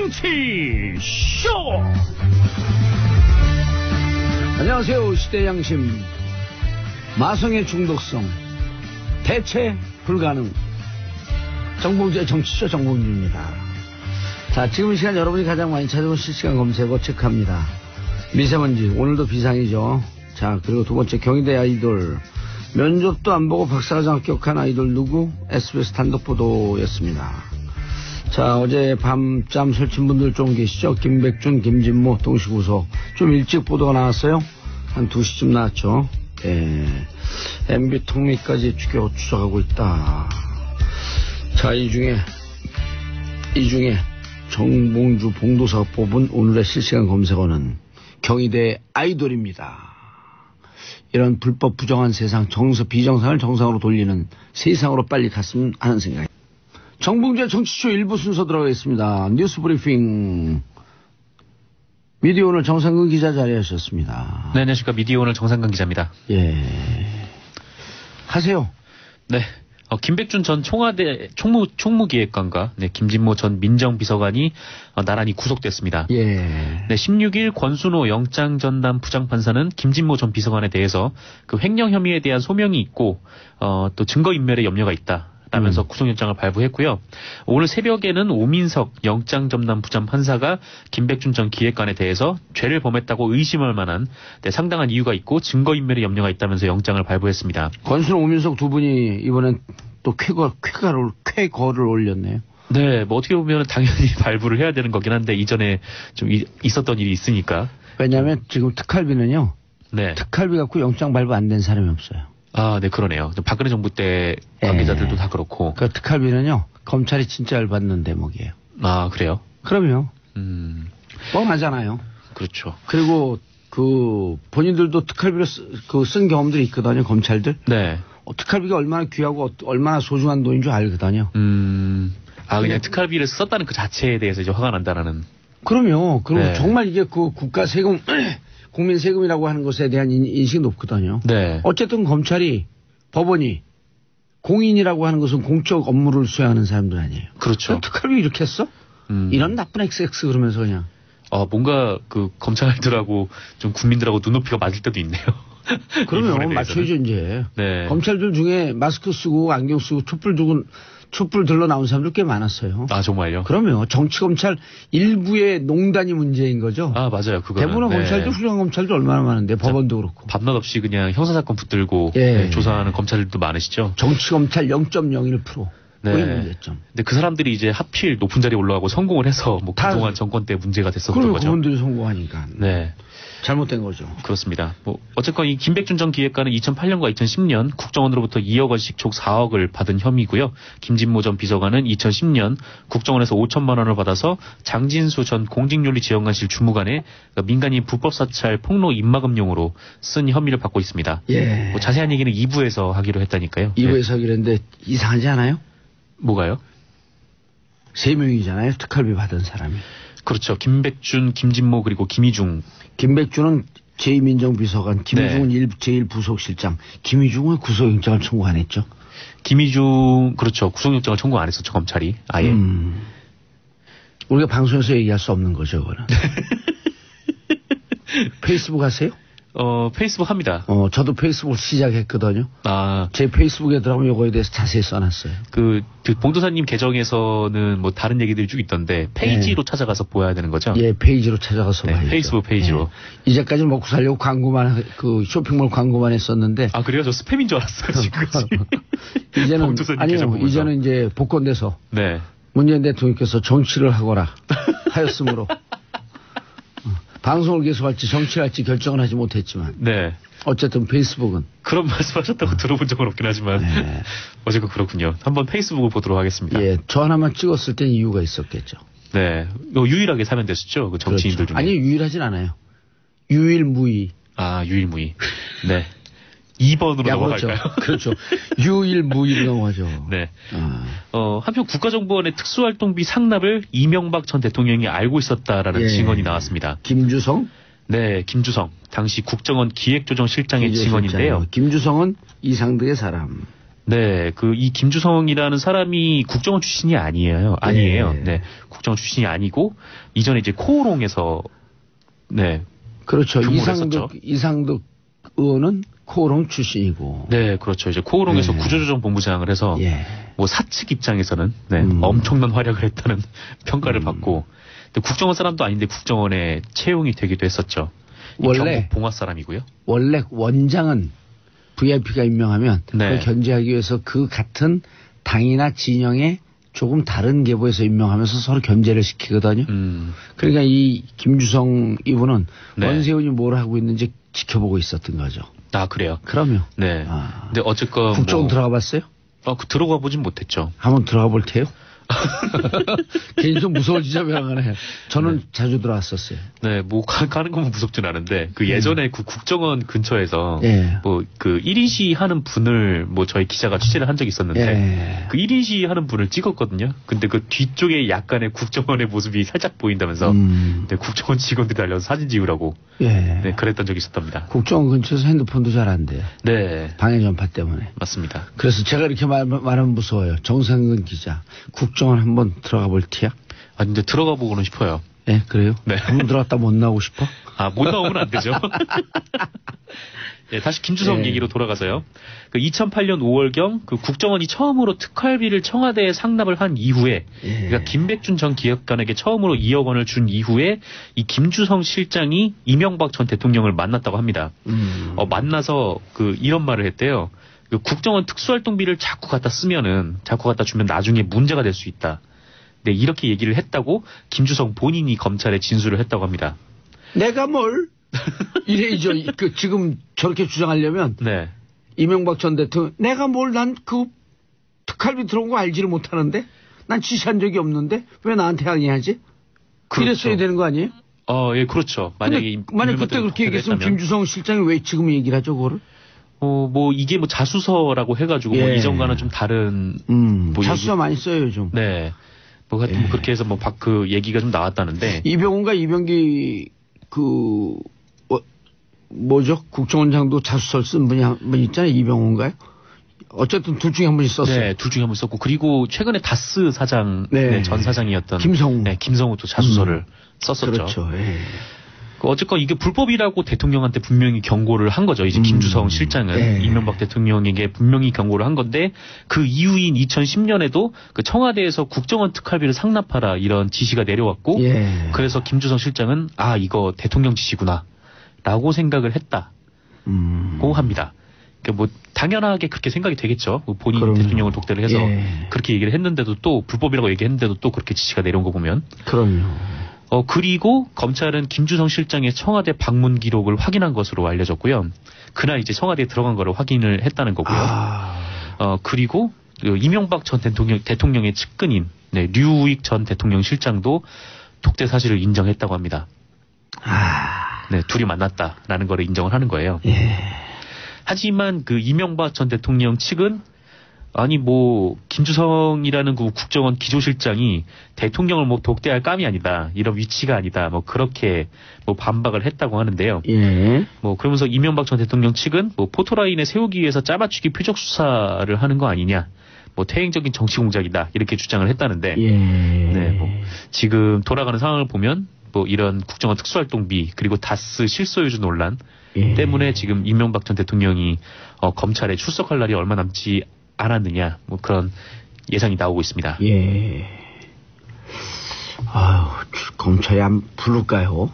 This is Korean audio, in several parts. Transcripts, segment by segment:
정치쇼. 안녕하세요. 시대의 양심, 마성의 중독성, 대체 불가능, 정봉주의 정치쇼 정봉주입니다. 자, 지금 이 시간 여러분이 가장 많이 찾아온 실시간 검색어 체크합니다. 미세먼지 오늘도 비상이죠. 자, 그리고 두 번째 경희대 아이돌 면접도 안 보고 박사과정 합격한 아이돌 누구? SBS 단독 보도였습니다. 자, 어제 밤잠 설친 분들 좀 계시죠? 김백준, 김진모 동시구속 좀 일찍 보도가 나왔어요. 한 2시쯤 나왔죠. MB 통리까지 추적하고 있다. 자, 이 중에 정봉주 봉도사가 뽑은 오늘의 실시간 검색어는 경희대 아이돌입니다. 이런 불법 부정한 세상, 비정상을 정상으로 돌리는 세상으로 빨리 갔으면 하는 생각. 정봉주의 정치쇼 1부 순서 들어가겠습니다. 뉴스 브리핑. 미디어 오늘 정상근 기자 자리하셨습니다. 네, 안녕하십니까. 미디어 오늘 정상근 기자입니다. 예. 하세요. 네. 김백준 전 청와대 총무기획관과 김진모 전 민정비서관이 나란히 구속됐습니다. 예. 네, 16일 권순호 영장전담 부장판사는 김진모 전 비서관에 대해서 그 횡령 혐의에 대한 소명이 있고 또 증거인멸에 염려가 있다. 라면서 구속영장을 발부했고요. 오늘 새벽에는 오민석 영장전담 부장판사가 김백준 전 기획관에 대해서 죄를 범했다고 의심할 만한 상당한 이유가 있고 증거인멸에 염려가 있다면서 영장을 발부했습니다. 권순호, 오민석 두 분이 이번엔 또 쾌거를 올렸네요. 네, 뭐 어떻게 보면 당연히 발부를 해야 되는 거긴 한데 이전에 좀 있었던 일이 있으니까. 왜냐하면 지금 특활비는요. 네. 특활비 갖고 영장 발부 안 된 사람이 없어요. 아, 네, 그러네요. 박근혜 정부 때 관계자들도 다 그렇고. 그 특활비는요, 검찰이 진짜 열받는 대목이에요. 아, 그래요? 그럼요. 뻔하잖아요. 그렇죠. 그리고 본인들도 특활비를 쓴 경험들이 있거든요, 검찰들. 네. 특활비가 얼마나 귀하고 얼마나 소중한 돈인 줄 알거든요. 그냥 특활비를 썼다는 그 자체에 대해서 이제 화가 난다라는. 그럼요. 그리고 네. 정말 이게 국가 세금, 국민 세금이라고 하는 것에 대한 인식이 높거든요. 네. 어쨌든 검찰이, 법원이 공인이라고 하는 것은 공적 업무를 수행하는 사람들 아니에요. 그렇죠. 특활비 이렇게 했어? 이런 나쁜 XX 그러면서 그냥. 뭔가 검찰들하고 좀 국민들하고 눈높이가 맞을 때도 있네요. 그러면 맞춰야죠, 이제. 네. 검찰들 중에 마스크 쓰고 안경 쓰고 촛불 들러 나온 사람들 꽤 많았어요. 아, 정말요? 그러면 정치검찰 일부의 농단이 문제인 거죠. 아, 맞아요. 그거는. 대부분의 검찰도 훌륭한 검찰도 얼마나 많은데, 법원도 그렇고. 밤낮 없이 그냥 형사사건 붙들고 조사하는 검찰들도 많으시죠. 정치검찰 0.01%. 네. 그게 문제점. 근데 그 사람들이 이제 하필 높은 자리에 올라가고 성공을 해서 그동안 정권 때 문제가 됐었던 거죠. 그분들이 성공하니까. 네. 잘못된 거죠. 그렇습니다. 어쨌건 이 김백준 전 기획관은 2008년과 2010년 국정원으로부터 2억 원씩 총 4억을 받은 혐의고요. 김진모 전 비서관은 2010년 국정원에서 5천만 원을 받아서 장진수 전 공직윤리지원관실 주무관의 민간인 불법 사찰 폭로 입막음용으로 쓴 혐의를 받고 있습니다. 예. 자세한 얘기는 2부에서 하기로 했다니까요. 2부에서 하기로 했는데 이상하지 않아요? 뭐가요? 3명이잖아요. 특활비 받은 사람이. 그렇죠. 김백준, 김진모 그리고 김희중. 김백준은 제2민정비서관, 김희중은 제1부속실장. 김희중은 구속영장을 청구 안 했죠. 김희중 그렇죠. 구속영장을 청구 안 했었죠. 검찰이 아예. 우리가 방송에서 얘기할 수 없는 거죠. 그거는. 페이스북 하세요? 페이스북 합니다. 저도 페이스북을 시작했거든요. 아. 제 페이스북에 들어가면 요거에 대해서 자세히 써놨어요. 그 봉도사님 계정에서는 뭐 다른 얘기들이 쭉 있던데 페이지로 찾아가서 보아야 되는 거죠? 예, 페이지로 찾아가서 봐야죠. 페이스북 페이지로. 이제까지 먹고 살려고 쇼핑몰 광고만 했었는데. 아, 그래요? 저 스팸인 줄 알았어요, 지금까지. 이제는 이제 복권돼서. 네. 문재인 대통령께서 정치를 하거라 하였으므로. 방송을 계속할지 정치를 할지 결정을 하지 못했지만. 네. 어쨌든 페이스북은. 그런 말씀하셨다고 들어본 적은 없긴 하지만. 네. 어쨌든 그렇군요. 한번 페이스북을 보도록 하겠습니다. 예, 저 하나만 찍었을 땐 이유가 있었겠죠. 네. 유일하게 사면 됐었죠. 그 정치인들 그렇죠. 중에. 아니, 유일하진 않아요. 유일무이. 아, 유일무이. 네. 2번으로 넘어갈까요? 그렇죠. 유일무이로 넘어가죠. 네. 한편 국가정보원의 특수활동비 상납을 이명박 전 대통령이 알고 있었다라는 증언이 나왔습니다. 김주성? 네, 김주성. 당시 국정원 기획조정실장의 증언인데요. 김주성은 이상득의 사람. 네, 이 김주성이라는 사람이 국정원 출신이 아니에요. 네, 국정원 출신이 아니고 이전에 이제 코오롱에서 네, 그렇죠. 근무를 했었죠. 이상득 의원은 코오롱 출신이고. 네, 그렇죠. 이제 코오롱에서 네. 구조조정본부장을 해서 예. 뭐 사측 입장에서는 네, 엄청난 활약을 했다는 평가를 받고, 근데 국정원 사람도 아닌데 국정원에 채용이 되기도 했었죠. 원래 경북 봉화 사람이고요. 원래 원장은 VIP가 임명하면 네. 그걸 견제하기 위해서 그 같은 당이나 진영에 조금 다른 계보에서 임명하면서 서로 견제를 시키거든요. 그러니까 이 김주성 이분은 네. 원세훈이 뭘 하고 있는지 지켜보고 있었던 거죠. 아, 그래요? 그럼요. 네. 근데 어쨌건 국정원 들어가 봤어요? 들어가 보진 못했죠. 한번 들어가 볼 테요. 괜히 좀 무서워지자면 저는 자주 들어왔었어요. 네, 뭐 가는 건 무섭진 않은데 예전에 그 국정원 근처에서 예. 뭐 그 1인시 하는 분을 뭐 저희 기자가 취재를 한 적이 있었는데 예. 그 1인시 하는 분을 찍었거든요. 근데 그 뒤쪽에 약간의 국정원의 모습이 살짝 보인다면서 네, 국정원 직원들이 달려서 사진 찍으라고 예. 네, 그랬던 적이 있었답니다. 국정원 근처에서 핸드폰도 잘 안 돼요. 네, 방해 전파 때문에. 맞습니다. 그래서 제가 이렇게 말하면 무서워요. 정상근 기자, 국정원 한번 들어가 볼 티야? 아, 근데 들어가 보고는 싶어요. 네, 그래요? 네. 한번 들어갔다 못 나오고 싶어? 못 나오면 안 되죠. 네, 다시 김주성 예. 얘기로 돌아가서요. 2008년 5월경 국정원이 처음으로 특활비를 청와대에 상납을 한 이후에, 예. 그러니까 김백준 전 기획관에게 처음으로 2억 원을 준 이후에 이 김주성 실장이 이명박 전 대통령을 만났다고 합니다. 만나서 이런 말을 했대요. 국정원 특수활동비를 자꾸 갖다 주면 나중에 문제가 될 수 있다. 네, 이렇게 얘기를 했다고 김주성 본인이 검찰에 진술을 했다고 합니다. 내가 뭘? 이래이죠. 지금 저렇게 주장하려면 네. 이명박 전 대통령 내가 뭘 난 특활비 들어온 거 알지를 못하는데 난 지시한 적이 없는데 왜 나한테 항의하지? 그렇죠. 이랬어야 되는 거 아니에요? 예, 그렇죠. 만약 그때 그렇게 얘기했으면 김주성 실장이 왜 지금 얘기를 하죠, 그거를? 이게 자수서라고 해가지고 예. 이전과는 좀 다른 자수서 많이 써요, 요즘. 네. 하여튼 그렇게 해서 그 얘기가 좀 나왔다는데. 이병훈과 이병기 뭐죠? 국정원장도 자수서를 쓴 분 있잖아요. 이병훈가요? 어쨌든 둘 중에 한 분이 썼어요. 네, 둘 중에 한 분 썼고, 그리고 최근에 다스 사장, 네, 전 사장이었던 김성우. 네, 김성우도 자수서를 썼었죠. 그렇죠. 예. 어쨌건 이게 불법이라고 대통령한테 분명히 경고를 한 거죠. 이제 김주성 실장은 네. 이명박 대통령에게 분명히 경고를 한 건데, 그 이후인 2010년에도 청와대에서 국정원 특활비를 상납하라 이런 지시가 내려왔고, 예. 그래서 김주성 실장은 이거 대통령 지시구나 라고 생각을 했다고 합니다. 그러니까 당연하게 그렇게 생각이 되겠죠. 본인이 그럼요. 대통령을 독대를 해서 예. 그렇게 얘기를 했는데도 또 불법이라고 얘기했는데도 또 그렇게 지시가 내려온 거 보면. 그럼요. 그리고 검찰은 김주성 실장의 청와대 방문 기록을 확인한 것으로 알려졌고요. 그날 이제 청와대에 들어간 거를 확인을 했다는 거고요. 그리고 이명박 전 대통령의 측근인 류우익 전 대통령 실장도 독대 사실을 인정했다고 합니다. 네, 둘이 만났다라는 거를 인정을 하는 거예요. 예. 하지만 이명박 전 대통령 측은 김주성이라는 국정원 기조실장이 대통령을 독대할 감이 아니다. 이런 위치가 아니다. 그렇게 반박을 했다고 하는데요. 예. 그러면서 이명박 전 대통령 측은 포토라인에 세우기 위해서 짜맞추기 표적 수사를 하는 거 아니냐. 퇴행적인 정치 공작이다. 이렇게 주장을 했다는데. 예. 네, 지금 돌아가는 상황을 보면 이런 국정원 특수활동비 그리고 다스 실소유주 논란 때문에 지금 이명박 전 대통령이 검찰에 출석할 날이 얼마 남지 않았느냐 그런 예상이 나오고 있습니다. 예. 검찰이 안 부를까요?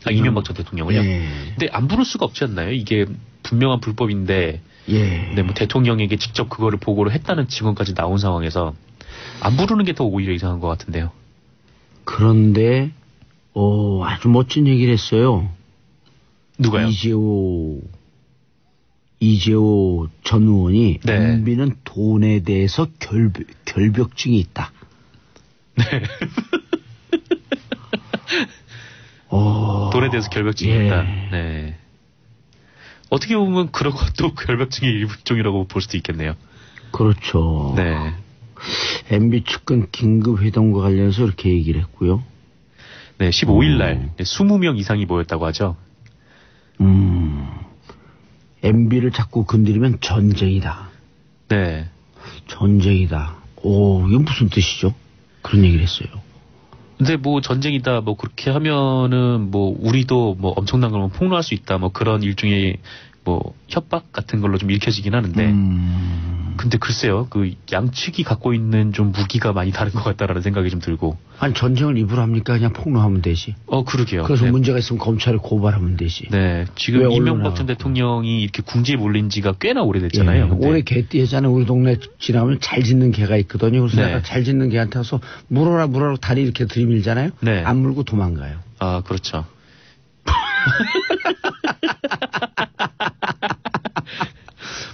이명박 전 대통령을요? 예. 근데 안 부를 수가 없지 않나요? 이게 분명한 불법인데, 예. 네, 대통령에게 직접 그거를 보고를 했다는 증언까지 나온 상황에서 안 부르는 게 더 오히려 이상한 것 같은데요. 그런데 아주 멋진 얘기를 했어요. 누가요? 이재호 전 의원이 네. MB는 돈에 대해서 결벽증이 있다. 네. 돈에 대해서 결벽증이 예. 있다. 네. 어떻게 보면 그런 것도 결벽증의 일종이라고 볼 수도 있겠네요. 그렇죠. 네. MB 측근 긴급 회동과 관련해서 이렇게 얘기를 했고요. 네, 15일 날 20명 이상이 모였다고 하죠. MB를 자꾸 건드리면 전쟁이다. 네. 전쟁이다. 오, 이건 무슨 뜻이죠? 그런 얘기를 했어요. 근데 뭐 전쟁이다 뭐 그렇게 하면은 뭐 우리도 뭐 엄청난 걸 폭로할 수 있다 뭐 그런 일종의 뭐 협박 같은 걸로 좀 읽혀지긴 하는데 근데 글쎄요 그 양측이 갖고 있는 좀 무기가 많이 다른 것 같다라는 생각이 좀 들고 아니 전쟁을 입으로 합니까? 그냥 폭로하면 되지. 그러게요. 그래서 네. 문제가 있으면 검찰에 고발하면 되지. 네, 지금 이명박 전 대통령이 이렇게 궁지에 몰린 지가 꽤나 오래됐잖아요. 예, 올해 개띠잖아요. 우리 동네 지나면 잘 짓는 개가 있거든요. 그래서 네. 내가 잘 짓는 개한테 와서 물어라 다리 이렇게 들이밀잖아요. 네. 안 물고 도망가요. 아, 그렇죠.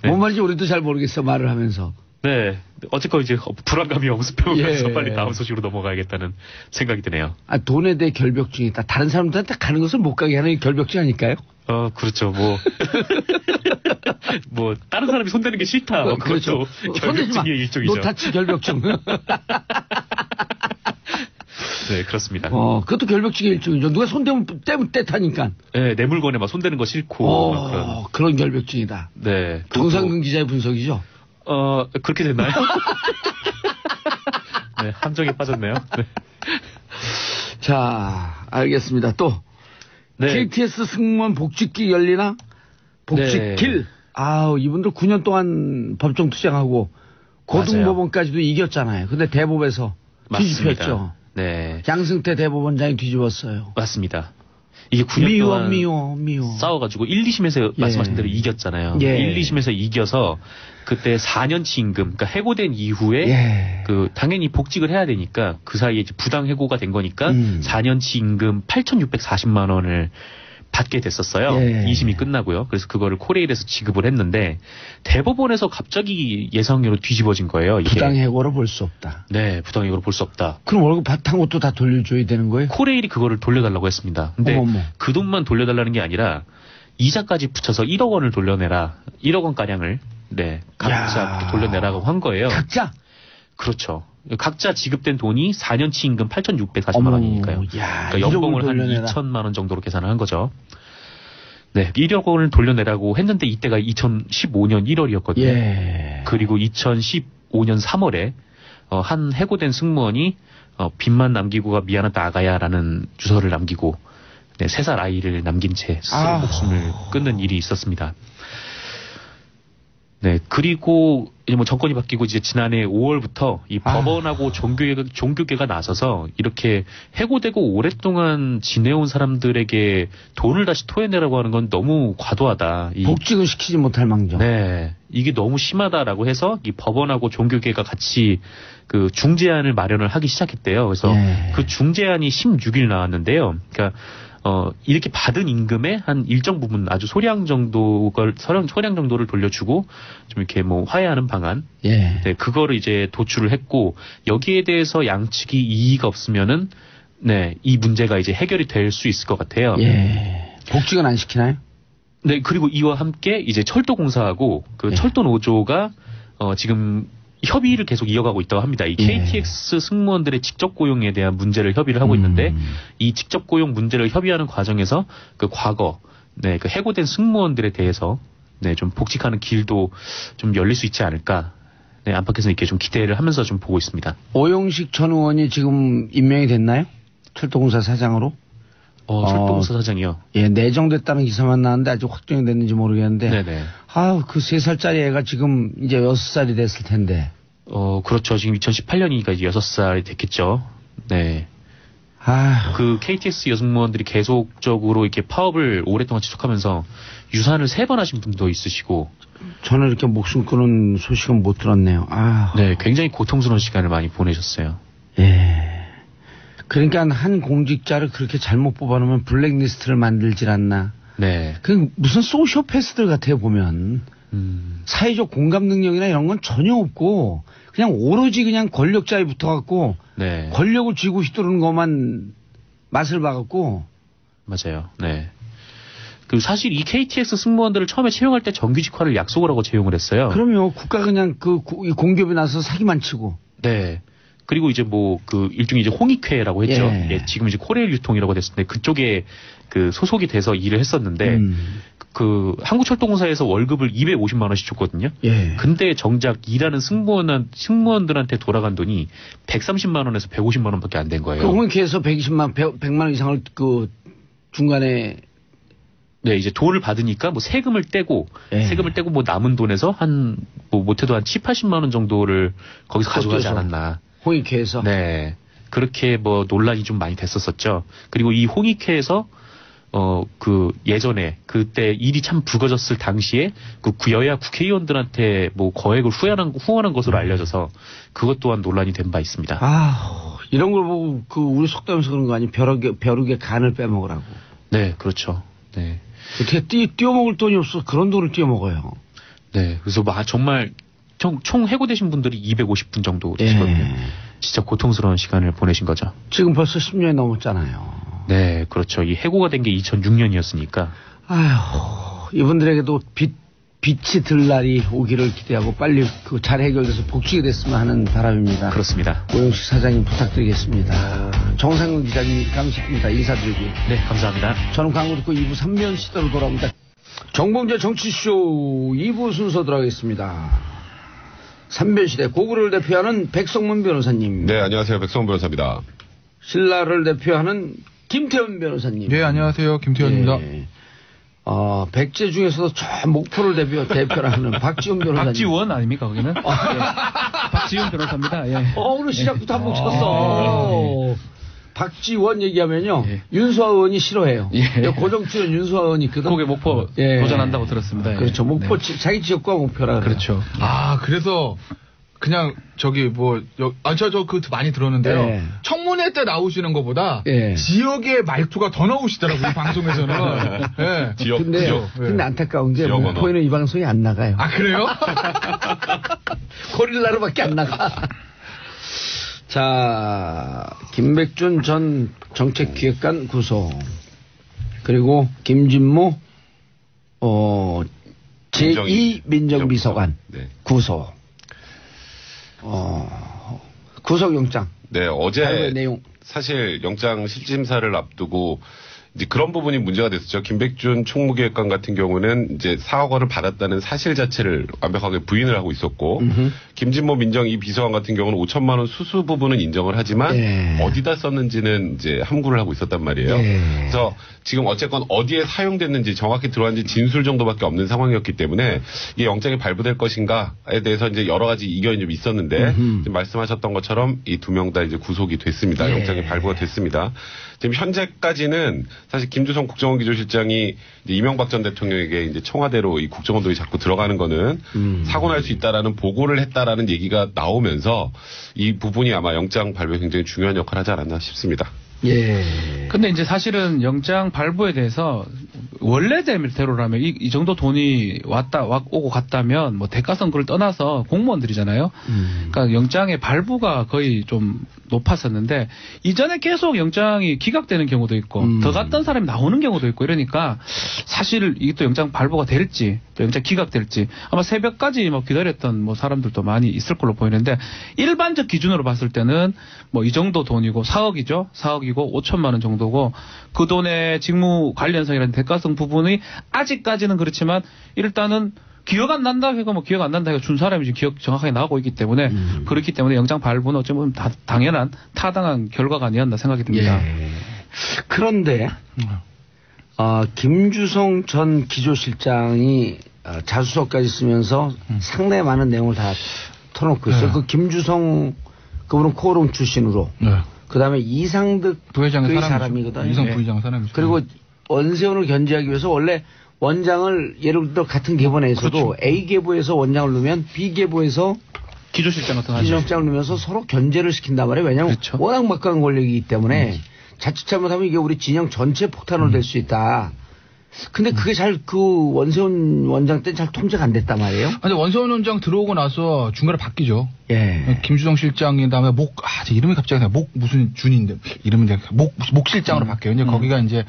네. 뭔 말인지 우리도 잘 모르겠어 말을 하면서. 네. 어쨌건 이제 불안감이 엄습해오면서 예. 빨리 다음 소식으로 넘어가야겠다는 생각이 드네요. 아, 돈에 대해 결벽증이 있다. 다른 사람들한테 가는 것을 못 가게 하는 게 결벽증 아닐까요? 그렇죠. 뭐 다른 사람이 손대는 게 싫다. 뭐 그것도 결벽증의 일종이죠. 노타치 결벽증. 네, 그렇습니다. 그것도 결벽증의 일종이죠. 누가 손대면 떼타니까. 네, 내 물건에 막 손대는 거 싫고. 그런 결벽증이다. 네. 정상근 기자의 분석이죠. 그렇게 됐나요? 네, 함정에 빠졌네요. 네. 자, 알겠습니다. 또 네. KTX 승무원 복직기 열리나? 복직길. 네. 아우, 이분들 9년 동안 법정 투쟁하고 고등법원까지도 이겼잖아요. 근데 대법에서 뒤집혔죠. 네. 양승태 대법원장이 뒤집었어요. 맞습니다. 이게 9년 동안 미워. 싸워가지고 1, 2심에서 말씀하신 대로 이겼잖아요. 예. 1, 2심에서 이겨서 그때 4년치 임금, 그러니까 해고된 이후에 당연히 복직을 해야 되니까 그 사이에 이제 부당 해고가 된 거니까 4년치 임금 8,640만 원을 받게 됐었어요. 2심이 끝나고요. 그래서 그거를 코레일에서 지급을 했는데 대법원에서 갑자기 예상외로 뒤집어진 거예요. 이게. 부당 해고로 볼 수 없다. 네, 부당 해고로 볼 수 없다. 그럼 월급 바탕 것도 다 돌려줘야 되는 거예요? 코레일이 그거를 돌려달라고 했습니다. 근데 그 돈만 돌려달라는 게 아니라 이자까지 붙여서 1억 원을 돌려내라. 1억 원가량을 각자 돌려내라고 한 거예요. 각자? 그렇죠. 각자 지급된 돈이 4년치 임금 8,640만 원이니까요. 그러니까 연봉을 한 2천만 원 정도로 계산을 한 거죠. 네, 1억 원을 돌려내라고 했는데 이때가 2015년 1월이었거든요. 예. 그리고 2015년 3월에 한 해고된 승무원이 빚만 남기고가 미안하다 아가야라는 주소를 남기고 3살 아이를 남긴 채 스스로 목숨을 끊는 일이 있었습니다. 네, 그리고 이제 뭐 정권이 바뀌고 이제 지난해 5월부터 이 법원하고 종교계가 나서서 이렇게 해고되고 오랫동안 지내온 사람들에게 돈을 다시 토해내라고 하는 건 너무 과도하다. 복직을 시키지 못할 망정. 네, 이게 너무 심하다라고 해서 이 법원하고 종교계가 같이 그 중재안을 마련을 하기 시작했대요. 그래서 그 중재안이 16일 나왔는데요. 그러니까 이렇게 받은 임금의 한 일정 부분 아주 소량 정도를 돌려주고 좀 이렇게 뭐 화해하는 방안. 네, 그거를 이제 도출을 했고 여기에 대해서 양측이 이의가 없으면은 이 문제가 이제 해결이 될 수 있을 것 같아요. 복직은 안 시키나요? 네, 그리고 이와 함께 이제 철도공사하고 그 철도 노조가 지금 협의를 계속 이어가고 있다고 합니다. 이 KTX 승무원들의 직접 고용에 대한 문제를 협의를 하고 있는데 이 직접 고용 문제를 협의하는 과정에서 그 과거 그 해고된 승무원들에 대해서 좀 복직하는 길도 좀 열릴 수 있지 않을까. 안팎에서 이렇게 좀 기대를 하면서 좀 보고 있습니다. 오용식 전 의원이 지금 임명이 됐나요? 철도공사 사장으로? 철도공사 사장이요. 예, 내정됐다는 기사만 나왔는데 아직 확정이 됐는지 모르겠는데. 네네. 그 3살짜리 애가 지금 이제 6살이 됐을 텐데. 그렇죠. 지금 2018년이니까 이제 6살이 됐겠죠. 네. 그 KTX 여승무원들이 계속적으로 이렇게 파업을 오랫동안 지속하면서 유산을 3번 하신 분도 있으시고. 저는 이렇게 목숨 끊은 소식은 못 들었네요. 네, 굉장히 고통스러운 시간을 많이 보내셨어요. 예. 그러니까 한 공직자를 그렇게 잘못 뽑아놓으면 블랙리스트를 만들질 않나. 네. 그 무슨 소시오패스들 같아요 보면. 사회적 공감 능력이나 이런 건 전혀 없고 그냥 오로지 그냥 권력자에 붙어갖고 권력을 쥐고 휘두르는 것만 맛을 봐갖고. 맞아요. 네. 그 사실 이 KTX 승무원들을 처음에 채용할 때 정규직화를 약속을 하고 채용을 했어요. 그럼요. 국가 그냥 그 공기업이 나서 사기만 치고. 네. 그리고 이제 뭐 그 일종의 이제 홍익회라고 했죠. 예. 예, 지금 이제 코레일 유통이라고 됐는데 그쪽에 그 소속이 돼서 일을 했었는데 그 한국철도공사에서 월급을 250만 원씩 줬거든요. 예. 근데 정작 일하는 승무원들한테 돌아간 돈이 130만 원에서 150만 원밖에 안 된 거예요. 그 홍익회에서 100만 원 이상을 그 중간에 네, 이제 돈을 받으니까 뭐 세금을 떼고 뭐 남은 돈에서 한 뭐 못해도 한 7, 80만 원 정도를 거기서 가져가지 않았나. 홍익회에서. 네. 그렇게 뭐 논란이 좀 많이 됐었었죠. 그리고 이 홍익회에서 그 예전에 그때 일이 참 불거졌을 당시에 그 여야 국회의원들한테 뭐 거액을 후원한 것으로 알려져서 그것 또한 논란이 된 바 있습니다. 아, 이런 걸 보고 그 우리 속담에서 그런 거 아니 벼룩의 간을 빼먹으라고. 네, 그렇죠. 네. 어떻게 띄워먹을 돈이 없어 그런 돈을 띄워먹어요. 네. 그래서 정말 총 해고되신 분들이 250분 정도 되시거든요. 예. 진짜 고통스러운 시간을 보내신 거죠. 지금 벌써 10년이 넘었잖아요. 네, 그렇죠. 이 해고가 된 게 2006년이었으니까. 아휴, 이분들에게도 빛이 들 날이 오기를 기대하고 빨리 그 잘 해결돼서 복직이 됐으면 하는 바람입니다. 그렇습니다. 오영식 사장님 부탁드리겠습니다. 정상근 기자님 감사합니다. 인사드리고. 네, 감사합니다. 저는 광고 듣고 2부 3면 시대로 돌아옵니다. 정봉재 정치쇼 2부 순서 들어가겠습니다. 3면 시대 고구를 대표하는 백성문 변호사님. 네, 안녕하세요. 백성문 변호사입니다. 신라를 대표하는 김태현 변호사님. 네, 안녕하세요. 김태현입니다. 네. 백제 중에서도 저 목포를 대표하는 박지원 변호사님. 박지원 아닙니까, 거기는? 네. 박지원 변호사입니다. 예. 오늘 시작부터 한번 쳤어. 박지원 얘기하면요. 예. 윤수아 의원이 싫어해요. 예. 고정출연 윤수아 의원이 있거든. 거기에 목포 도전한다고 들었습니다. 그렇죠. 목포 네. 자기 지역과 목표라. 그렇죠. 그래서 그냥 저기 저 많이 들었는데요. 네. 청문회 때 나오시는 것보다 지역의 말투가 더 나오시더라고요. 이 방송에서는. 네. 지역. 근데 안타까운 게 목포에는 이 방송이 안 나가요. 아, 그래요? 고릴라로밖에 안 나가. 자, 김백준 전 정책기획관 구속. 그리고 김진모 제2 민정비서관 구속. 구속영장. 네, 어제 사실 영장 실질심사를 앞두고 이제 그런 부분이 문제가 됐었죠. 김백준 총무기획관 같은 경우는 이제 4억 원을 받았다는 사실 자체를 완벽하게 부인을 하고 있었고, 김진모 민정 2비서관 같은 경우는 5천만 원 수수 부분은 인정을 하지만 어디다 썼는지는 이제 함구를 하고 있었단 말이에요. 그래서 지금 어쨌건 어디에 사용됐는지 정확히 들어왔는지 진술 정도밖에 없는 상황이었기 때문에 이게 영장이 발부될 것인가에 대해서 이제 여러 가지 이견이 좀 있었는데 지금 말씀하셨던 것처럼 이 두 명 다 이제 구속이 됐습니다. 영장이 발부가 됐습니다. 지금 현재까지는 사실 김주성 국정원 기조실장이 이제 이명박 전 대통령에게 이제 청와대로 이 국정원들이 자꾸 들어가는 거는 사고 날 수 있다라는 보고를 했다라는 얘기가 나오면서 이 부분이 아마 영장 발부에 굉장히 중요한 역할을 하지 않았나 싶습니다. 예. 근데 이제 사실은 영장 발부에 대해서 원래대로라면 이 정도 돈이 오고 갔다면 뭐 대가성그를 떠나서 공무원들이잖아요. 그러니까 영장의 발부가 거의 좀 높았었는데 이전에 계속 영장이 기각되는 경우도 있고 더 갔던 사람이 나오는 경우도 있고 이러니까 사실 이게 또 영장 발부가 될지 또 영장 기각될지 아마 새벽까지 뭐 기다렸던 뭐 사람들도 많이 있을 걸로 보이는데 일반적 기준으로 봤을 때는 뭐 이 정도 돈이고 4억이죠. 4억이고 5천만 원 정도고 그 돈의 직무 관련성이라는 대가성 부분이 아직까지는 그렇지만 일단은 기억 안 난다 해가 뭐 기억 안 난다 해가 준 사람이 지금 기억 정확하게 나오고 있기 때문에 그렇기 때문에 영장 발부는 어쩌면 당연한 타당한 결과가 아니었나 생각이 듭니다. 예. 그런데 김주성 전 기조실장이 자수서까지 쓰면서 상당히 많은 내용을 다 터놓고 있어요. 그 김주성 그분은 코오롱 출신으로 그다음에 이상득 부회장의 사람이거든요. 이상 부회장 사람이죠. 그리고 원세훈을 견제하기 위해서 원래 원장을 예를 들어 같은 계보내에서도 그렇죠. A 계보에서 원장을 넣으면 B 계보에서 기조실장 같은 기조실장을 넣으면서 서로 견제를 시킨단 말이에요. 왜냐하면 그렇죠. 워낙 막강한 권력이기 때문에 자칫 잘못하면 이게 우리 진영 전체 폭탄으로 될 수 있다. 근데 그게 원세훈 원장 때는 잘 통제가 안 됐단 말이에요. 근데 원세훈 원장 들어오고 나서 중간에 바뀌죠. 예. 김주성 실장인 다음에 제 이름이 갑자기 무슨 준인데 이름이 목 실장으로 바뀌어요. 이제 거기가 이제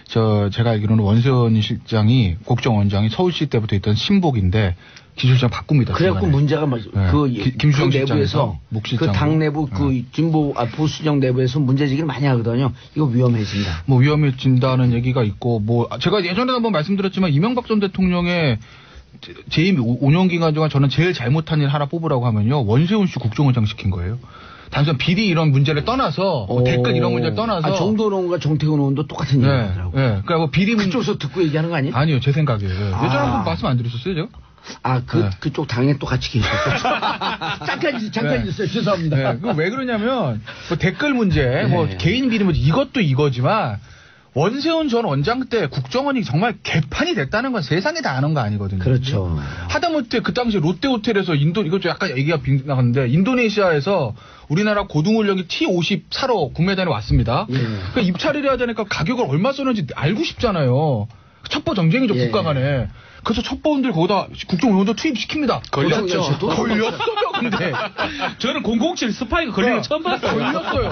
제가 알기로는 원세훈 실장이 국정원장이 서울시 때부터 있던 신복인데 기술장 바꿉니다. 그래갖고 문제가 김주성 그 내부에서 그 당 내부 진보 보수정 내부에서 문제제기를 많이 하거든요. 이거 위험해진다. 위험해진다는 얘기가 있고 제가 예전에 한번 말씀드렸지만 이명박 전 대통령의 재임 5년 기간 동안 저는 제일 잘못한 일 하나 뽑으라고 하면요. 원세훈 씨 국정원장 시킨 거예요. 단순 비리 이런 문제를 떠나서 댓글 이런 문제를 떠나서 정도원 의원과 정태근 의원도 똑같은 얘기더라고요. 그러니까 비리 그쪽에서 듣고 얘기하는 거 아니에요? 아니요, 제 생각이에요. 예전에 한번 말씀 안 드렸었어요, 제가? 그쪽 당에 또 같이 계셨어요. 잠깐 있었어요. 죄송합니다. 왜 그러냐면 댓글 문제, 개인 비리 문제 이것도 이거지만. 원세훈 전 원장 때 국정원이 정말 개판이 됐다는 건 세상에 다 아는 거 아니거든요. 그렇죠. 하다못해 그 당시 롯데호텔에서 이것도 약간 얘기가 빗나갔는데 인도네시아에서 우리나라 고등훈련기 T-50 사러 국내단에 왔습니다. 그러니까 입찰을 해야 되니까 가격을 얼마 썼는지 알고 싶잖아요. 첩보 정쟁이죠, 국가 간에. 그래서 첩보원들 거기다 국정원도 투입시킵니다. 걸렸죠. 걸렸어요, 근데. 저는 007 스파이가 걸린 거 처음 봤어요. 걸렸어요.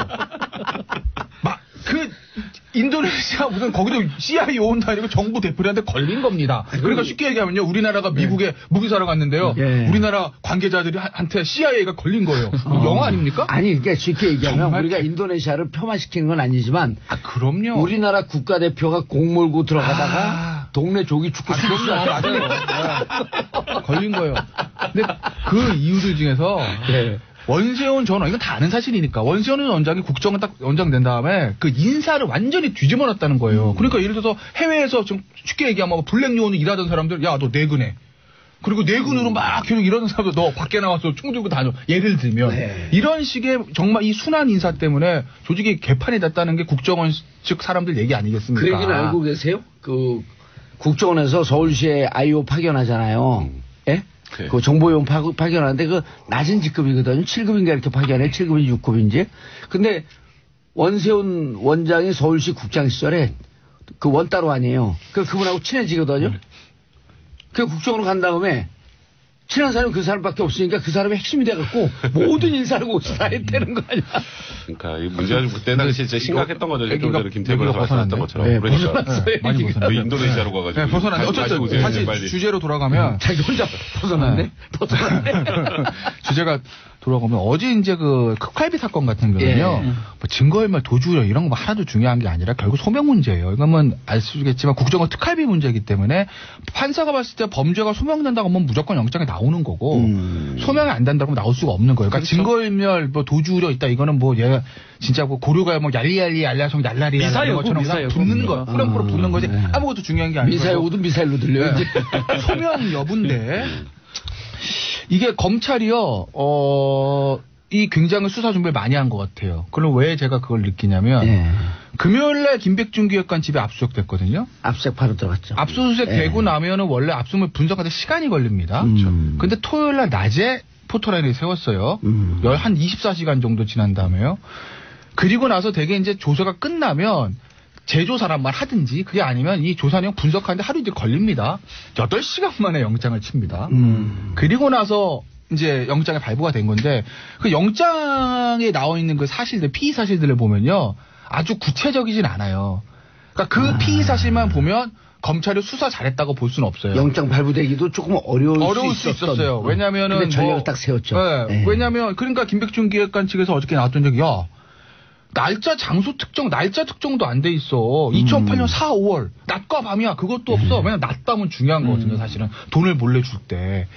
인도네시아 무슨 거기도 CIA 온다 아니고 정부 대표한테 걸린 겁니다. 그러니까 쉽게 얘기하면요. 우리나라가 미국에 무기 사러 갔는데요. 우리나라 관계자들이 한테 CIA가 걸린 거예요. 영화 아닙니까? 아니, 그러니까 쉽게 얘기하면 우리가 인도네시아를 폄하시키는 건 아니지만 그럼요. 우리나라 국가대표가 공 몰고 들어가다가 동네 조기 축구 맞아요. 걸린 거예요. 근데 그 이유들 중에서 원세훈 전 이건 다 아는 사실이니까 원세훈 원장이 국정원 딱 원장 된 다음에 그 인사를 완전히 뒤집어 놨다는 거예요. 그러니까 예를 들어서 해외에서 좀 쉽게 얘기하면 블랙 요원으로 일하던 사람들 야 너 내근해. 그리고 내근으로 막 계속 이러는 사람들 너 밖에 나와서 총 들고 다녀. 예를 들면 이런 식의 정말 이 순한 인사 때문에 조직이 개판이 됐다는 게 국정원 측 사람들 얘기 아니겠습니까? 그 얘기는 알고 계세요? 국정원에서 서울시에 IO 파견하잖아요. 예? 그 정보용 파견하는데 그 낮은 직급이거든요. 7급인가 이렇게 파견해. 7급인지 6급인지. 근데 원세훈 원장이 서울시 국장 시절에 그 원따로 아니에요. 그분하고 친해지거든요. 그 국정원으로 간 다음에 친한 사람이 그 사람밖에 없으니까 그 사람이 핵심이 돼갖고 모든 인사를 거기서 다 했다는 거 아니야. 그러니까 이 문제가 그때 당시 진짜 심각했던 거죠. 좀 전에 김태균에서 말씀하셨던 것처럼. 네, 벗어났어요. 많이 벗어났어요. 인도네시아로 가가지고. 벗어났는데 어쨌든 다시 주제로 돌아가면 자기 혼자 벗어났네. 주제가 돌아가면 어제 이제 그 흑갈비 사건 같은 경우는요. 뭐 증거인멸 도주력 이런 거 하나도 중요한 게 아니라 결국 소명 문제예요. 이거는 알 수 있겠지만 국정원 특활비 문제이기 때문에 판사가 봤을 때 범죄가 소명된다고 하면 무조건 영장에 나오는 거고 소명이 안 된다고 하면 나올 수가 없는 거예요. 그러니까 증거인멸 뭐 도주력 있다 이거는 뭐 얘가 진짜 뭐 고려가 뭐 얄리얄리 알라성 얄라리 이런 것처럼 붙는 거 뿌렁뿌렁 붙는 거지 아무것도 중요한 게 아니고 미사일도 미사일로 들려요. 소명 여부인데 이게 검찰이요, 이 굉장히 수사 준비를 많이 한 것 같아요. 그럼 왜 제가 그걸 느끼냐면, 금요일날 김백준 기획관 집에 압수수색 됐거든요. 압수수색 바로 들어갔죠. 압수수색 되고 나면은 원래 압수물 분석하는데 시간이 걸립니다. 근데 토요일날 낮에 포토라인을 세웠어요. 한 24시간 정도 지난 다음에요. 그리고 나서 되게 이제 조사가 끝나면, 재조사란말 하든지 그게 아니면 이 조사 내용 분석하는데 하루 이틀 걸립니다. 8시간 만에 영장을 칩니다. 그리고 나서 이제 영장이 발부가 된 건데 그 영장에 나와 있는 그 사실들, 피의 사실들을 보면요. 아주 구체적이진 않아요. 그러니까 그 피의 사실만 보면 검찰이 수사 잘했다고 볼 수는 없어요. 영장 발부되기도 조금 어려울 수 있었어요. 왜냐면은 전략을 딱 세웠죠. 왜냐면 그러니까 김백준 기획관 측에서 어저께 나왔던 적이 날짜, 장소 특정, 날짜 특정도 안 돼 있어. 2008년 4, 5월. 낮과 밤이야. 그것도 없어. 왜냐면 낮, 밤은 중요한 거거든요, 사실은. 돈을 몰래 줄 때.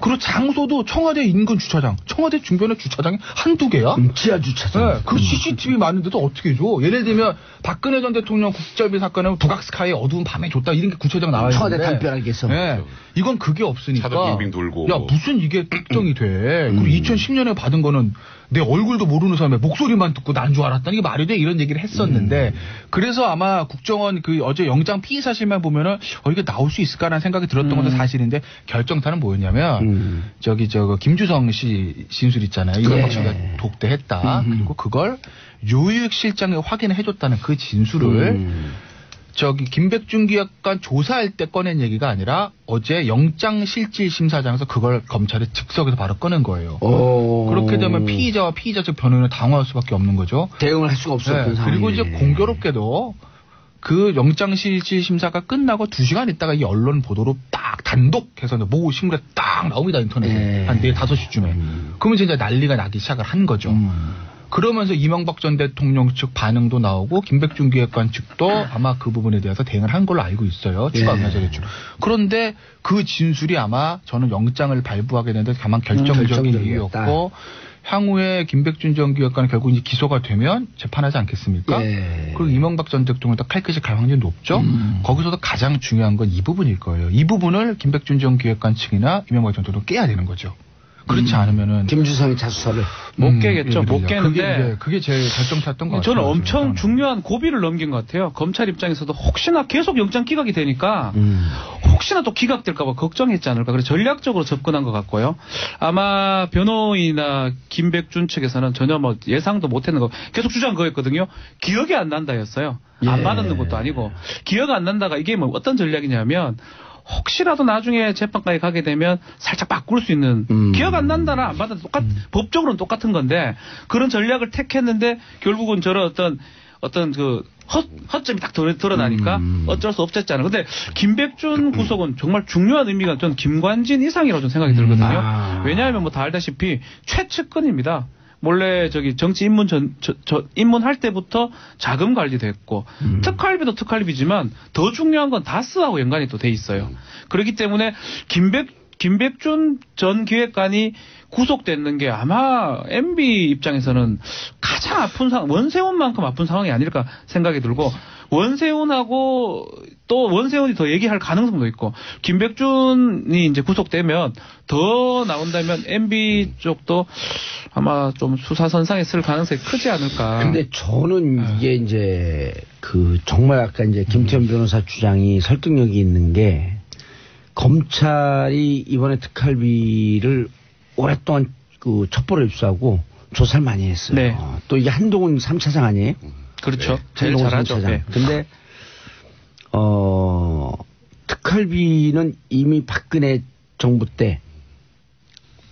그리고 장소도 청와대 인근 주차장. 청와대 주변에 주차장이 한두 개야? 지하 주차장. 그 CCTV 많은데도 어떻게 줘? 예를 들면, 박근혜 전 대통령 국제비 사건은 북악스카이에 어두운 밤에 줬다. 이런 게 구체적으로 나와 있는데. 청와대 담벼락에 있어. 이건 그게 없으니까. 차도 빙빙 돌고. 야, 무슨 이게 특정이 돼. 그리고 2010년에 받은 거는 내 얼굴도 모르는 사람의 목소리만 듣고 난 줄 알았다. 이게 말이 돼? 이런 얘기를 했었는데 그래서 아마 국정원 그 어제 영장 피의 사실만 보면은 이게 나올 수 있을까라는 생각이 들었던 것도 사실인데 결정타는 뭐였냐면 김주성 씨 진술 있잖아요. 이명박 씨가 독대했다. 그리고 그걸 요익실장에 확인을 해줬다는 그 진술을 김백준 기획관 조사할 때 꺼낸 얘기가 아니라 어제 영장실질심사장에서 그걸 검찰에 즉석에서 바로 꺼낸 거예요. 그렇게 되면 피의자와 피의자 측 변호인은 당황할 수밖에 없는 거죠. 대응을 할 수가 없었던 상황. 그리고 이제 공교롭게도 그 영장실질심사가 끝나고 2시간 있다가 이 언론 보도로 딱 단독해서 모 신문에 딱 나옵니다. 인터넷에. 한 4, 5시쯤에. 그러면 이제 난리가 나기 시작을 한 거죠. 그러면서 이명박 전 대통령 측 반응도 나오고 김백준 기획관 측도 아마 그 부분에 대해서 대응을 한 걸로 알고 있어요. 추가 의견서 제출. 그런데 그 진술이 아마 저는 영장을 발부하게 되는데 다만 결정적인 이유였고 향후에 김백준 전 기획관은 결국 이제 기소가 되면 재판하지 않겠습니까? 그리고 이명박 전 대통령도 칼끝이 갈 확률이 높죠. 거기서도 가장 중요한 건 이 부분일 거예요. 이 부분을 김백준 전 기획관 측이나 이명박 전 대통령 깨야 되는 거죠. 그렇지 않으면은 김주성이 자수서를 못 깨겠죠. 못 깨는데 그게 제일 결정탔던 것 같아요. 저는 엄청 중요한 고비를 넘긴 것 같아요. 검찰 입장에서도 혹시나 계속 영장 기각이 되니까 혹시나 또 기각될까 봐 걱정했지 않을까. 그래서 전략적으로 접근한 것 같고요. 아마 변호인이나 김백준 측에서는 전혀 뭐 예상도 못했는 거 계속 주장한 거였거든요. 기억이 안 난다였어요. 안 받았는 것도 아니고 기억 안 난다가 이게 뭐 어떤 전략이냐면 혹시라도 나중에 재판까지 가게 되면 살짝 바꿀 수 있는 기억 안 난다나 안 받아도 법적으로는 똑같은 건데 그런 전략을 택했는데 결국은 저런 어떤 그 허점이 딱 드러나니까 어쩔 수 없었잖아요. 근데 김백준 구속은 정말 중요한 의미가 전 김관진 이상이라고 좀 생각이 들거든요. 왜냐하면 뭐 다 알다시피 최측근입니다. 원래 정치 입문할 때부터 자금 관리도 했고 특활비도 특활비지만 더 중요한 건 다스하고 연관이 또 돼 있어요. 그렇기 때문에 김백준 전 기획관이 구속됐는 게 아마 MB 입장에서는 가장 아픈 상황, 원세훈만큼 아픈 상황이 아닐까 생각이 들고 원세훈하고 또 원세훈이 더 얘기할 가능성도 있고 김백준이 이제 구속되면 더 나온다면 MB 쪽도 아마 좀 수사선상에 쓸 가능성이 크지 않을까. 근데 저는 이게 이제 정말 아까 이제 김태현 변호사 주장이 설득력이 있는 게 검찰이 이번에 특활비를 오랫동안 첩보를 입수하고 조사를 많이 했어요. 네. 또 이게 한동훈 3차장 아니에요? 그렇죠. 네. 제일 잘하죠. 네. 근데 특활비는 이미 박근혜 정부 때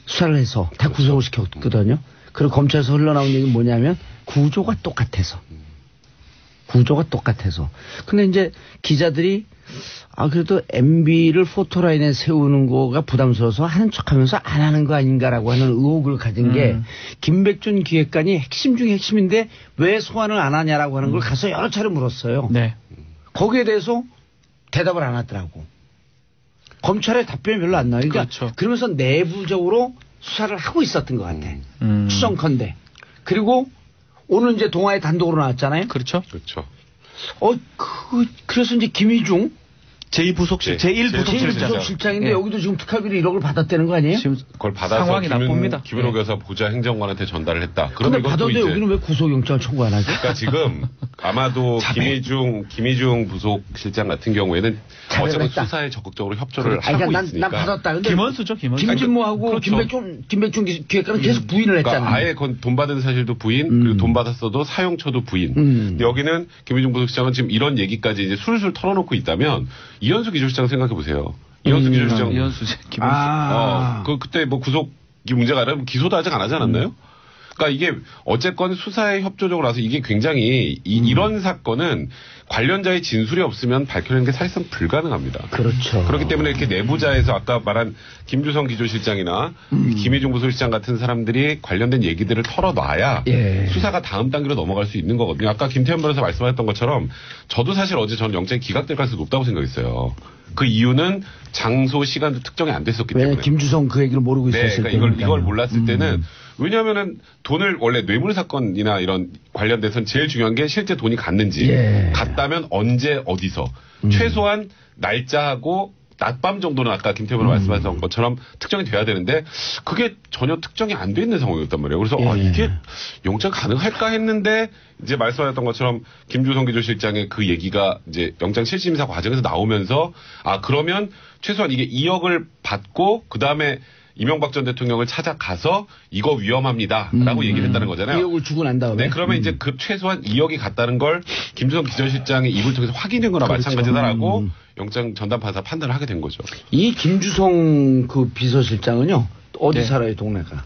수사를 해서 다 구속을 시켰거든요. 그리고 검찰에서 흘러나온 얘기는 뭐냐면 구조가 똑같아서. 근데 이제 기자들이 그래도 MB를 포토라인에 세우는 거가 부담스러워서 하는 척하면서 안 하는 거 아닌가라고 하는 의혹을 가진 게 김백준 기획관이 핵심 중에 핵심인데 왜 소환을 안 하냐라고 하는 걸 가서 여러 차례 물었어요. 네. 거기에 대해서 대답을 안 하더라고. 검찰의 답변이 별로 안 나와요. 그러니까 그렇죠. 그러면서 내부적으로 수사를 하고 있었던 것 같아. 추정컨대. 그리고 오늘 이제 동아에 단독으로 나왔잖아요. 그렇죠. 그래서 이제 김희중 제1부속실장인데 여기도 지금 특활비를 1억을 받았다는 거 아니에요? 지금 그걸 받아서 상황이 나쁩니다. 김은옥 여사 보좌 행정관한테 전달을 했다. 그런데 받아도 여기는 왜 구속영장을 청구 안 하죠? 그러니까 지금 아마도 김희중 부속실장 같은 경우에는 어쨌든 수사에 적극적으로 협조를 하고 있으니까. 난 받았다. 근데 김원수죠. 김진모하고 그렇죠. 김백준 기획관은 계속 부인을 했잖아요. 그러니까 아예 돈 받은 사실도 부인, 그리고 돈 받았어도 사용처도 부인. 근데 여기는 김희중 부속실장은 지금 이런 얘기까지 이제 술술 털어놓고 있다면 이현수 기조실장 생각해 보세요. 이현수 기조실장. 김원수. 그때 뭐 구속이 문제가 아니라 기소도 아직 안 하지 않았나요? 그러니까 이게 어쨌건 수사에 협조적으로 와서 이게 굉장히 이런 사건은 관련자의 진술이 없으면 밝혀내는 게 사실상 불가능합니다. 그렇죠. 그렇기 때문에 이렇게 내부자에서 아까 말한 김주성 기조실장이나 김희중 부소실장 같은 사람들이 관련된 얘기들을 털어놔야 수사가 다음 단계로 넘어갈 수 있는 거거든요. 아까 김태현 변호사 말씀하셨던 것처럼 저도 사실 어제 저는 영장이 기각될 가능성이 높다고 생각했어요. 그 이유는 장소, 시간도 특정이 안 됐었기 때문에. 김주성 그 얘기를 모르고 있었을 때. 그러니까 이걸 몰랐을 때는 왜냐하면은 돈을 원래 뇌물 사건이나 이런 관련돼서는 제일 중요한 게 실제 돈이 갔는지 갔다면 언제 어디서 최소한 날짜하고 낮밤 정도는 아까 김태현 말씀하셨던 것처럼 특정이 돼야 되는데 그게 전혀 특정이 안 돼 있는 상황이었단 말이에요. 그래서 이게 영장 가능할까 했는데 이제 말씀하셨던 것처럼 김주성 기조실장의 그 얘기가 이제 영장 실질심사 과정에서 나오면서 그러면 최소한 이게 2억을 받고 그 다음에 이명박 전 대통령을 찾아가서 이거 위험합니다라고 얘기를 했다는 거잖아요. 2억을 주고 난 다음에. 네, 그러면 이제 그 최소한 2억이 갔다는 걸 김주성 기조실장의 입을 통해서 확인한 거나 그렇죠. 마찬가지다라고 영장 전담 판사 판단을 하게 된 거죠. 이 김주성 그 비서실장은요 어디 네. 살아요 동네가?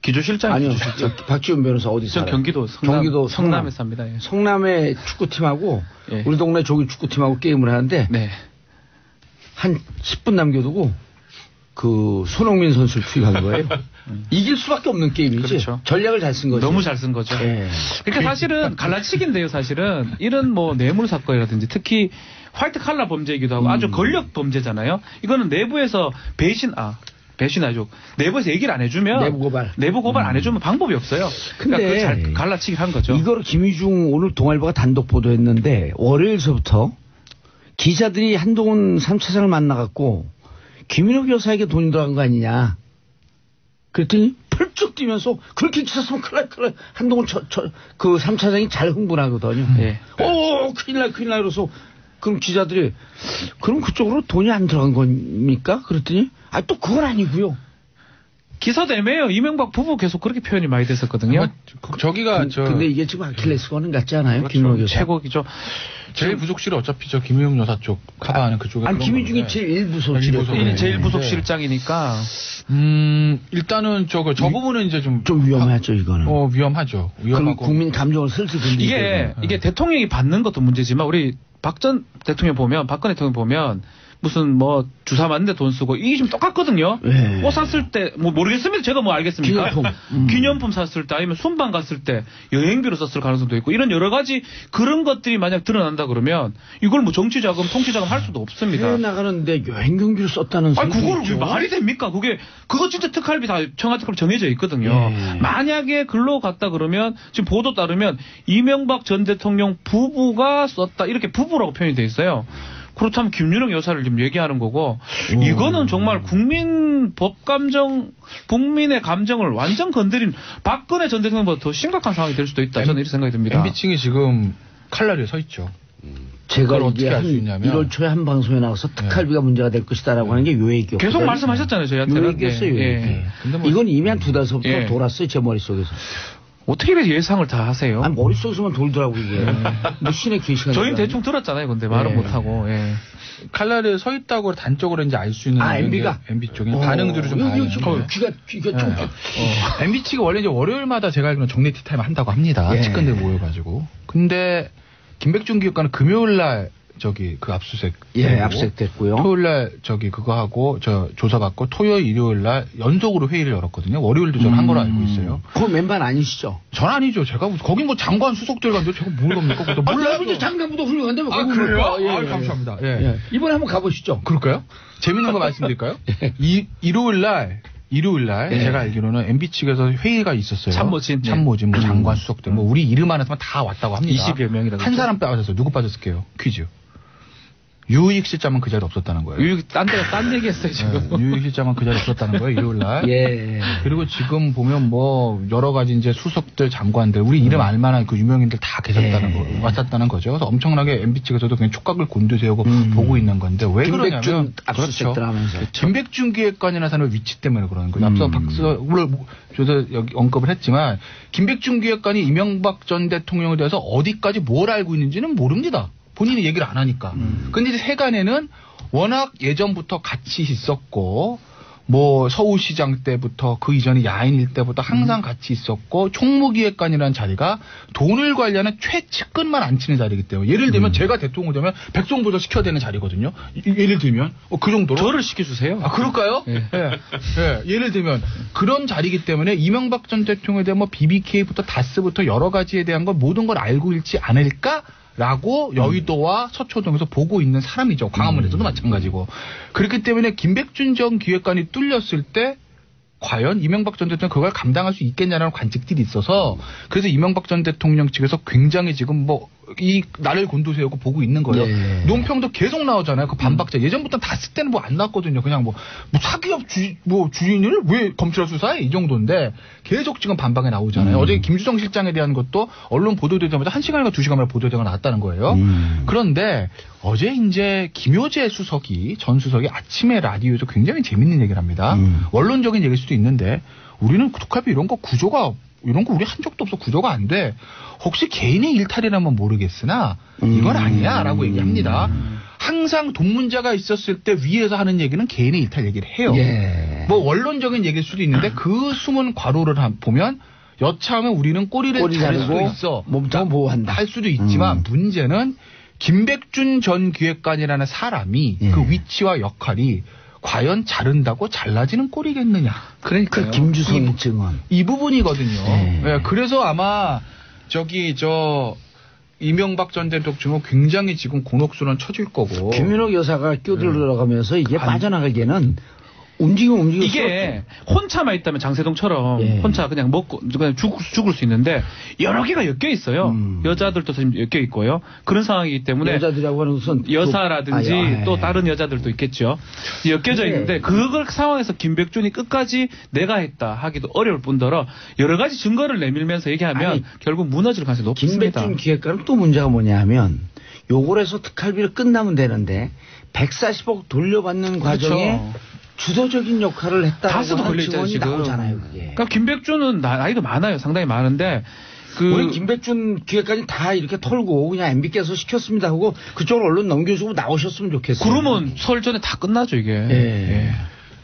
기조실장 아니요, 기조실장. 박지원 변호사 어디 저 살아요? 경기도 성남에 삽니다. 예. 성남의 축구팀하고 예. 우리 동네 조기 축구팀하고 게임을 하는데 네. 한 10분 남겨두고 그 손흥민 선수를 투입한 거예요. 이길 수밖에 없는 게임이지. 그렇죠. 전략을 잘 쓴 거죠. 너무 잘 쓴 거죠. 예. 그러니까 사실은 갈라치기인데요, 사실은. 이런 뭐 뇌물 사건이라든지 특히 화이트 칼라 범죄이기도 하고 아주 권력 범죄잖아요. 이거는 내부에서 배신 아니죠. 내부에서 얘기를 안 해주면 내부 고발 안 해주면 방법이 없어요. 근데 그러니까 그걸 잘 갈라치기를 한 거죠. 이거를 김희중 오늘 동아일보가 단독 보도했는데 월요일서부터 기자들이 한동훈 3차장을 만나갖고 김인옥 여사에게 돈이 들어간 거 아니냐. 그랬더니 펄쩍 뛰면서 그렇게 기사 쓰면 큰일 날. 한동훈 그 3차장이 잘 흥분하거든요. 네. 큰일 나 그래서 그럼 기자들이 그럼 그쪽으로 돈이 안 들어간 겁니까? 그랬더니 또 그건 아니고요. 기사도 애매해요. 이명박 부부 계속 그렇게 표현이 많이 됐었거든요. 저기가 근데 이게 지금 아킬레스건은 같지 않아요? 그렇죠. 김인옥 여사. 최고기죠. 제일 부속실은 어차피 저 김희용 여사 쪽 커버하는 그쪽에. 아니 김희중이 제일 부속실이었어요. 제일 부속실장이니까. 일단은 저 부분은 이제 좀 위험하죠 이거는. 위험하죠. 그럼 국민 감정을 슬슬 건드리고. 이게 대통령이 받는 것도 문제지만 우리 박 전 대통령 보면 박근혜 대통령 보면 무슨 뭐 주사 맞는데 돈 쓰고 이게 좀 똑같거든요. 네. 옷 샀을 때 뭐 모르겠습니다. 제가 뭐 알겠습니까? 기념품. 기념품 샀을 때 아니면 순방 갔을 때 여행비로 썼을 가능성도 있고 이런 여러 가지 그런 것들이 만약 드러난다 그러면 이걸 뭐 정치자금, 통치자금 할 수도 없습니다. 해외 나가는데 여행 경비로 썼다는 소리. 그거를 왜 말이 됩니까? 그거 진짜 특활비 다 청와대로 정해져 있거든요. 만약에 글로 갔다 그러면 지금 보도 따르면 이명박 전 대통령 부부가 썼다 이렇게 부부라고 표현이 돼 있어요. 그렇다면 김윤영 여사를 지금 얘기하는 거고 이거는 정말 국민의 감정을 완전 건드린 박근혜 전 대통령보다 더 심각한 상황이 될 수도 있다. 저는 이렇게 생각이 듭니다. MB층이 지금 칼날에 서 있죠. 제가 어떻게 이게 할 수 있냐면 1월 초에 한 방송에 나와서 특활비가 문제가 될 것이다라고 하는 게 요 얘기였거든요. 계속 말씀하셨잖아요. 저희한테는. 요 얘기였어요. 근데 뭐 이건 이미 한 2달 전부터 돌았어요. 제 머릿속에서. 어떻게 이렇게 예상을 다 하세요? 머릿속에서만 돌더라고 이게. 뭐 신의 계시가. 저희는 대충 들었잖아요. 근데 말은 못하고. 칼날에 서 있다고 단적으로 이제 알 수 있는 MB가 MB 쪽이 반응들을 좀 봐요. 귀가 좀. MB 측이 원래 이제 월요일마다 제가 알기로는 정례 티타임 한다고 합니다. 측근들 모여가지고. 근데 김백준 기획관은 금요일날 그 압수수색. 압수수색됐고요. 토요일날 그거 하고 조사받고 토요일 일요일날 연속으로 회의를 열었거든요. 월요일도 저는 한 걸로 알고 있어요. 그건 맨발 아니시죠? 전 아니죠. 제가 거긴 뭐 장관 수석들 간데 제가 뭘 겁니까? 몰라요. 장관보다 훌륭한데 뭐. 그래요? 감사합니다. 이번에 한번 가보시죠. 그럴까요? 재밌는 거 말씀드릴까요? 일요일날 제가 알기로는 MB 측에서 회의가 있었어요. 참모진, 뭐 장관 수석들, 뭐 우리 이름 하나만 다 왔다고 합니다. 20여 명이라고. 한 사람 빠졌어요. 누구 빠졌을게요? 퀴즈. 유익 실장은 그 자리에 없었다는 거예요. 딴 얘기했어요 지금. 유익 실장은 그 자리에 없었다는 거예요. 일요일날. 그리고 지금 보면 뭐 여러 가지 이제 수석들, 장관들, 우리 이름 알만한 그 유명인들 다 계셨다는 거, 왔었다는 거죠. 그래서 엄청나게 MB 측에서도 그냥 촉각을 곤두세우고 보고 있는 건데 왜 그러냐면 김백준 기획관이라는 사람의 위치 때문에 그러는 거예요. 앞서 물론 저도 여기 언급을 했지만 김백준 기획관이 이명박 전 대통령에 대해서 어디까지 뭘 알고 있는지는 모릅니다. 본인이 얘기를 안 하니까. 근데 이제 세간에는 워낙 예전부터 같이 있었고, 뭐 서울시장 때부터 그 이전에 야인일 때부터 항상 같이 있었고, 총무기획관이라는 자리가 돈을 관리하는 최측근만 앉히는 자리이기 때문에 예를 들면 제가 대통령 되면 백성보좌 시켜야 되는 자리거든요. 예를 들면 그 정도로. 저를 시켜주세요. 그럴까요? 예를 들면 그런 자리이기 때문에 이명박 전 대통령에 대한 뭐 BBK부터 다스부터 여러 가지에 대한 걸 모든 걸 알고 있지 않을까? 라고 여의도와 서초동에서 보고 있는 사람이죠. 광화문에서도 마찬가지고. 그렇기 때문에 김백준 전 기획관이 뚫렸을 때 과연 이명박 전 대통령 그걸 감당할 수 있겠냐라는 관측들이 있어서 그래서 이명박 전 대통령 측에서 굉장히 지금 뭐 이 나를 곤두세우고 보고 있는 거예요. 네. 논평도 계속 나오잖아요. 그 반박자. 예전부터 다 쓸 때는 뭐 안 나왔거든요. 그냥 뭐 사기업 주인을 왜 검찰 수사해? 이 정도인데 계속 지금 반박에 나오잖아요. 어제 김주성 실장에 대한 것도 언론 보도되자마자 1시간인가 2시간 보도되가 나왔다는 거예요. 그런데 어제 이제 김효재 전 수석이 아침에 라디오에서 굉장히 재밌는 얘기를 합니다. 원론적인 얘기일 수도 있는데 우리는 독합이 이런 거 우리 한 적도 없어. 구조가 안 돼. 혹시 개인의 일탈이라면 모르겠으나 이건 아니야 라고 얘기합니다. 항상 동문자가 있었을 때 위에서 하는 얘기는 개인의 일탈 얘기를 해요. 예. 뭐 원론적인 얘기일 수도 있는데 그 숨은 괄호를 보면 여차하면 우리는 꼬리를 자를 수도 있어. 몸통 보호한다. 할 수도 있지만 문제는 김백준 전 기획관이라는 사람이 그 위치와 역할이 과연 자른다고 잘라지는 꼴이겠느냐. 그러니까 김주성 증언. 이 부분이거든요. 네, 그래서 아마 이명박 전 대통령 증언 굉장히 지금 곤혹스러운 처질 거고. 김윤옥 여사가 끼어들어가면서 이게 빠져나가기에는 움직이면 이게 혼자만 있다면 장세동처럼 혼자 그냥 먹고 그냥 죽을 수 있는데 여러 개가 엮여 있어요. 여자들도 지금 엮여 있고요. 그런 상황이기 때문에 여자들이라고 하는 우선 여사라든지 또 다른 여자들도 있겠죠. 엮여져 있는데 그걸 상황에서 김백준이 끝까지 내가 했다 하기도 어려울 뿐더러 여러 가지 증거를 내밀면서 얘기하면 결국 무너질 가능성이 높습니다. 김백준 기획관은 또 문제가 뭐냐 하면 요걸 해서 특활비를 끝나면 되는데 140억 돌려받는 과정에 주도적인 역할을 했다라고 하는 증언이 나오잖아요. 그게. 그러니까 김백준은 나이도 많아요. 상당히 많은데 우리 김백준 기획관이 다 이렇게 털고 그냥 MB께서 시켰습니다 하고 그쪽으로 언론 넘겨주고 나오셨으면 좋겠어요. 그러면 설 전에 다 끝나죠 이게.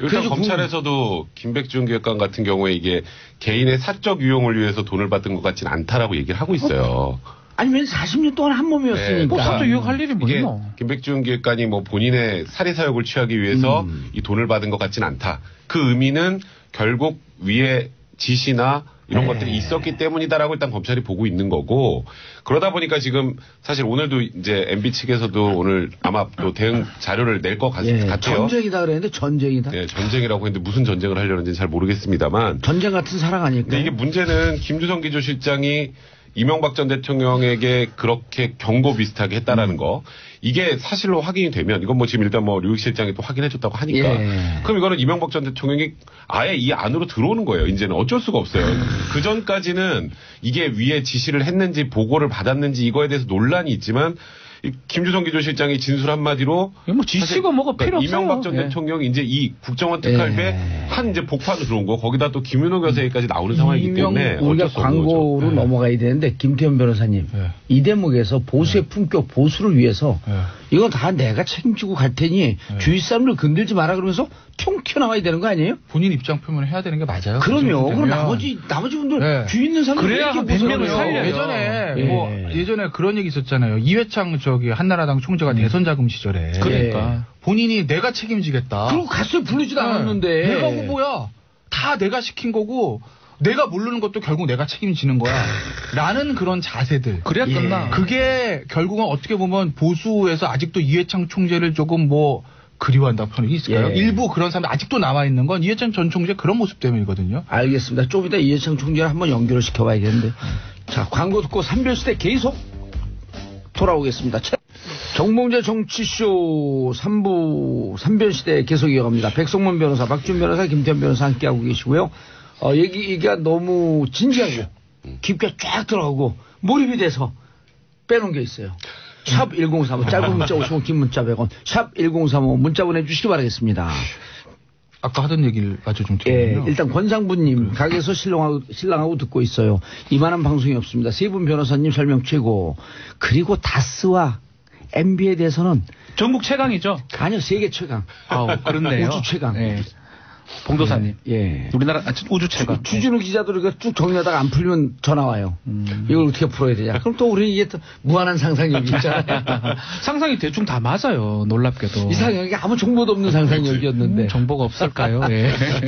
일단 검찰에서도 김백준 기획관 같은 경우에 이게 개인의 사적 유용을 위해서 돈을 받은 것 같지는 않다라고 얘기를 하고 있어요. 아니면 40년 동안 한 몸이었으니까. 뭐 사적 유용할 일이 뭐예요? 김백준 기획관이 뭐 본인의 사리 사욕을 취하기 위해서 이 돈을 받은 것 같지는 않다. 그 의미는 결국 위에 지시나 이런 것들이 있었기 때문이다라고 일단 검찰이 보고 있는 거고, 그러다 보니까 지금 사실 오늘도 이제 MB 측에서도 오늘 아마 또 대응 자료를 낼 것 같아요. 전쟁이다 그랬는데 전쟁이다. 네, 전쟁이라고 했는데 무슨 전쟁을 하려는지는 잘 모르겠습니다만. 전쟁 같은 사랑 아닐까요? 근데 이게 문제는 김주성 기조실장이 이명박 전 대통령에게 그렇게 경고 비슷하게 했다라는 거. 이게 사실로 확인이 되면, 이건 뭐 지금 일단 뭐 류익 실장이 또 확인해줬다고 하니까. 그럼 이거는 이명박 전 대통령이 아예 이 안으로 들어오는 거예요. 이제는 어쩔 수가 없어요. 그 전까지는 이게 위에 지시를 했는지 보고를 받았는지 이거에 대해서 논란이 있지만, 김주성 기조실장이 진술 한마디로 뭐 지시가 뭐가 필요 없어요. 이명박 전 대통령이 이제 이 국정원 특활비에 한 이제 복판으로 들어온 거, 거기다 또 김윤옥 여사 얘기까지 나오는 상황이기 때문에 우리가 광고로 넘어가야 되는데, 김태현 변호사님 이 대목에서 보수의 품격, 보수를 위해서 이건 다 내가 책임지고 갈 테니 주위 사람들 건들지 마라 그러면서 통 튀어나와야 되는 거 아니에요? 본인 입장 표명을 해야 되는 게 맞아요. 그럼요. 그럼 나머지 분들 주위 있는 사람들 그래야 한 100명을 살려요. 예전에 그런 얘기 있었잖아요. 이회창 한나라당 총재가 대선 자금 시절에 그러니까 본인이 내가 책임지겠다. 그리고 갔어요. 부르지도 않았는데. 내가 후보야. 다 내가 시킨 거고 내가 모르는 것도 결국 내가 책임지는 거야. 라는 그런 자세들. 그래야 끝나. 그게 결국은 어떻게 보면 보수에서 아직도 이회창 총재를 조금 그리워한다 편이 있을까요? 일부 그런 사람들 아직도 남아있는 건 이회창 전 총재 그런 모습 때문이거든요. 알겠습니다. 좀 이따 이회창 총재를 한번 연결을 시켜봐야겠는데. 자, 광고 듣고 삼별시대 계속 돌아오겠습니다. 정봉재 정치쇼 3부 삼별시대 계속 이어갑니다. 백성문 변호사, 박준 변호사, 김태현 변호사 함께하고 계시고요. 얘기가 너무 진지하고 깊게 쫙 들어가고 몰입이 돼서 빼놓은 게 있어요. 샵 1035 짧은 문자 50원, 긴 문자 100원. 샵 1035 문자 보내주시기 바라겠습니다. 아까 하던 얘기를 아주 좀 드리면요. 일단 권상부님 가게에서 신랑하고 듣고 있어요. 이만한 방송이 없습니다. 세 분 변호사님 설명 최고. 그리고 다스와 MB에 대해서는 전국 최강이죠. 아니요, 세계 최강. 그렇네요. 우주 최강. 봉도사님. 우리나라 우주 최강. 주진우 기자도 이렇게 쭉 정리하다가 안 풀리면 전화 와요. 이걸 어떻게 풀어야 되냐. 그럼 또 우리 이게 또 무한한 상상력이 있잖아요. 상상이 대충 다 맞아요. 놀랍게도. 이상하게 아무 정보도 없는 상상력이었는데. 정보가 없을까요?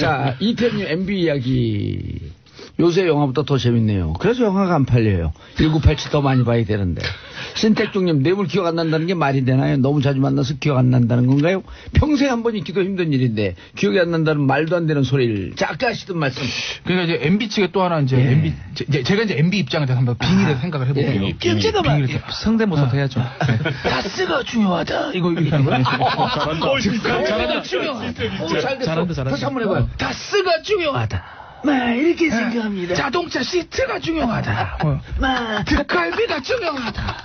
자, 이태님 MB 이야기. 요새 영화보다 더 재밌네요. 그래서 영화가 안 팔려요. 1987 더 많이 봐야 되는데. 신택종님 뇌물 기억 안 난다는 게 말이 되나요? 너무 자주 만나서 기억 안 난다는 건가요? 평생 한 번 있기도 힘든 일인데 기억이 안 난다는 말도 안 되는 소리를 아까 하시던 말씀. 그러니까 이제 MB 측에 또 하나 이제 MB 제가 이제 MB 입장에 대해서 한번 빙의를 생각을 해볼게요. 제가 말 성대모사 해야죠. 다스가 중요하다. 이거 이렇게 하는 거야? 잘한다. 중요하다. 잘한다. 다시 한번 해봐요. 다스가 중요하다. 이렇게 생각합니다. 자동차 시트가 중요하다. 득갈비가 중요하다.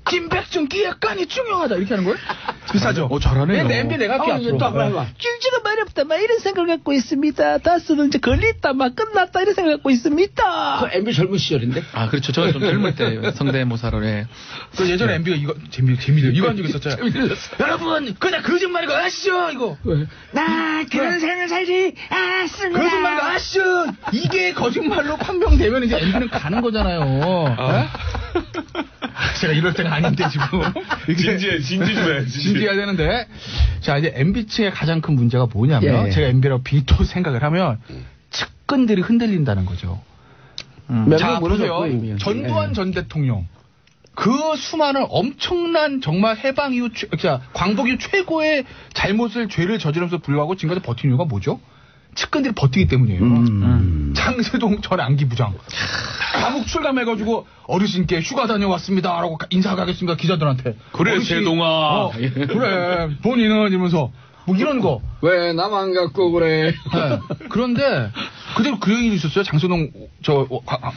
김백준 기획관이 중요하다. 이렇게 하는 거예요? 비싸죠? 잘하네요. 내 MB 내가 할게 앞으로. 또 한번 해봐. 길지가 말이 없다. 이런 생각을 갖고 있습니다. 다스는 이제 걸렸다. 끝났다. 이런 생각을 갖고 있습니다. 그 MB 젊은 시절인데? 아, 그렇죠. 저는 좀 젊을 때 성대모사를 해. 그 예전에 MB가 이거 재미들 이거 한 적 있었잖아요. 여러분 그냥 거짓말인 거 아시죠? 이거. 나 그런 삶을 살지 않았습니다. 거짓말인 거 아시죠? 이게 거짓말로 판명되면 이제 MB는 가는 거잖아요. 제가 이럴 때가 아닌데 지금. 진지 좀 해야지. 진지해야 되는데. 자, 이제 MB 측의 가장 큰 문제가 뭐냐면 제가 MB라고 또 생각을 하면 측근들이 흔들린다는 거죠. 자, 보세요. 전두환 전 대통령. 그 수많은 엄청난 정말 해방 이후 광복 이후 최고의 죄를 저지르면서 불구하고 지금까지 버틴 이유가 뭐죠? 측근들이 버티기 때문이에요. 장세동 전 안기부장 감옥 출감해가지고 어르신께 휴가 다녀왔습니다라고 인사가겠습니다 기자들한테. 그래 어르신, 세동아. 그래 본인은 이러면서 뭐 이런 거. 왜 나만 갖고 그래? 네. 그런데 그대로 그 얘기도 있었어요. 장세동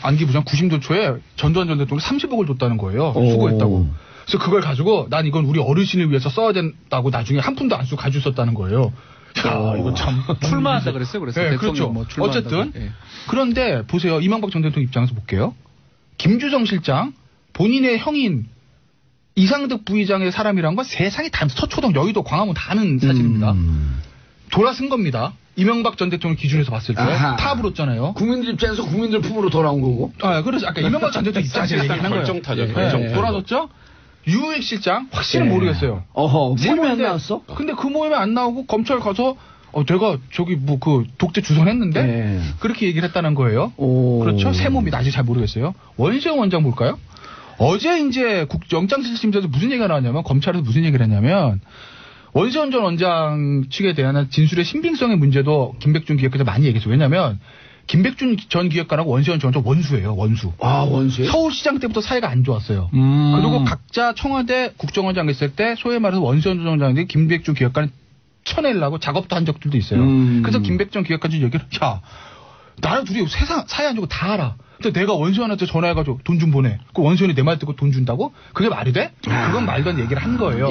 안기부장 90도 초에 전두환 전 대통령 30억을 줬다는 거예요. 수고했다고. 그래서 그걸 가지고 난 이건 우리 어르신을 위해서 써야 된다고 나중에 한 푼도 안 쓰고 가지고 썼다는 거예요. 야, 이거 참 출마한다 그랬어요. 그래서 네, 그렇죠. 어쨌든 그런데 보세요. 이명박 전 대통령 입장에서 볼게요. 김주정 실장 본인의 형인 이상득 부의장의 사람이란 건 세상이 다 서초동, 여의도, 광화문 다 아는 사실입니다. 돌아선 겁니다. 이명박 전 대통령 기준에서 봤을 때 타불었잖아요. 국민들 입장에서 국민들 품으로 돌아온 거고. 그래서 아까 이명박 전 대통령 입장에서 얘기한 거예요. 결정타죠. 돌아섰죠. 유익 실장 확실히 모르겠어요. 모임에 안 나왔어? 근데 그 모임에 안 나오고 검찰 가서 내가 저기 뭐 그 독재 주선했는데 그렇게 얘기를 했다는 거예요. 그렇죠. 새 몸이 아직 잘 모르겠어요. 원시영 원장 볼까요? 어제 이제 영장실심에서 무슨 얘기가 나왔냐면 검찰에서 무슨 얘기를 했냐면 원시영 전 원장 측에 대한 진술의 신빙성의 문제도 김백준 기획관에서 많이 얘기했어요. 왜냐면 김백준 전 기획관하고 원시현 전 원수예요. 원수. 원수예요? 서울시장 때부터 사이가 안 좋았어요. 그리고 각자 청와대 국정원장 있을 때 소위 말해서 원시현 전 원장이 김백준 기획관 쳐내려고 작업도 한 적들도 있어요. 그래서 김백준 기획관이 얘기를 나랑 둘이 세상 사이 안 좋고 다 알아. 근데 내가 원시현한테 전화해가지고 돈 좀 보내. 그 원시현이 내 말 듣고 돈 준다고? 그게 말이 돼? 그건 말도 안 되는 얘기를 한 거예요.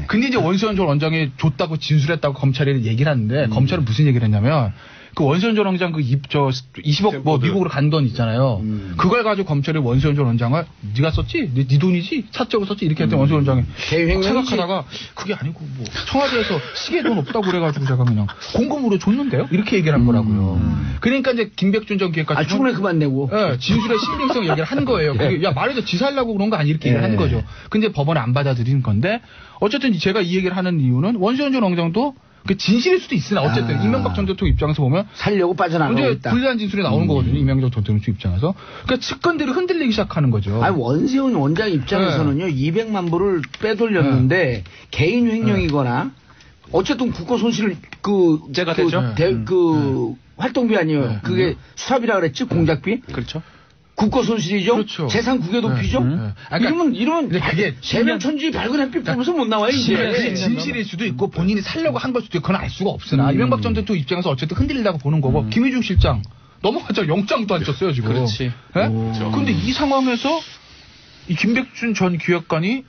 근데 이제 원시현 전 원장이 줬다고 진술했다고 검찰이 얘기를 하는데 검찰은 무슨 얘기를 했냐면 그 원시현 전 원장 20억 뭐 미국으로 간 돈 있잖아요. 그걸 가지고 검찰이 원시현 전 원장을 네가 썼지? 네 돈이지? 사적으로 썼지? 이렇게 했더니 원시현 원장이 생각하다가 그게 아니고 뭐 청와대에서 시계 돈 없다고 그래가지고 제가 그냥 공금으로 줬는데요? 이렇게 얘기를 한 거라고요. 그러니까 이제 김백준 전 기획관 충분히 그만 내고. 진술의 신빙성 얘기를 한 거예요. 야 말해도 지 살라고 그런 거 아니 이렇게 얘기를 한 거죠. 근데 법원에 안 받아들이는 건데 어쨌든 제가 이 얘기를 하는 이유는 원시현 전 원장도 그 진실일 수도 있으나 어쨌든 이명박 전 대통령 입장에서 보면 살려고 빠져나가고 있다. 불리한 진술이 나오는 거거든요. 이명박 전 대통령 입장에서. 그러니까 측근들이 흔들리기 시작하는 거죠. 원세훈 원장 입장에서는요. 200만 불을 빼돌렸는데 개인 횡령이거나 어쨌든 국고 손실을 제가 되죠. 활동비 아니에요. 그게 수사비라 그랬지 공작비. 그렇죠. 국고 손실이죠. 그렇죠. 재산 국외 도피죠. 이러면 그게 세명천지 밝은 햇빛 보면서 못 나와요. 이제 진실일 수도 있고 본인이 살려고 한 걸 수도 있고 그건 알 수가 없으나 이명박 전 대통령 입장에서 어쨌든 흔들리다고 보는 거고 김희중 실장 넘어가자 영장도 안 쳤어요 지금. 그렇지. 그런데 이 상황에서 이 김백준 전 기획관이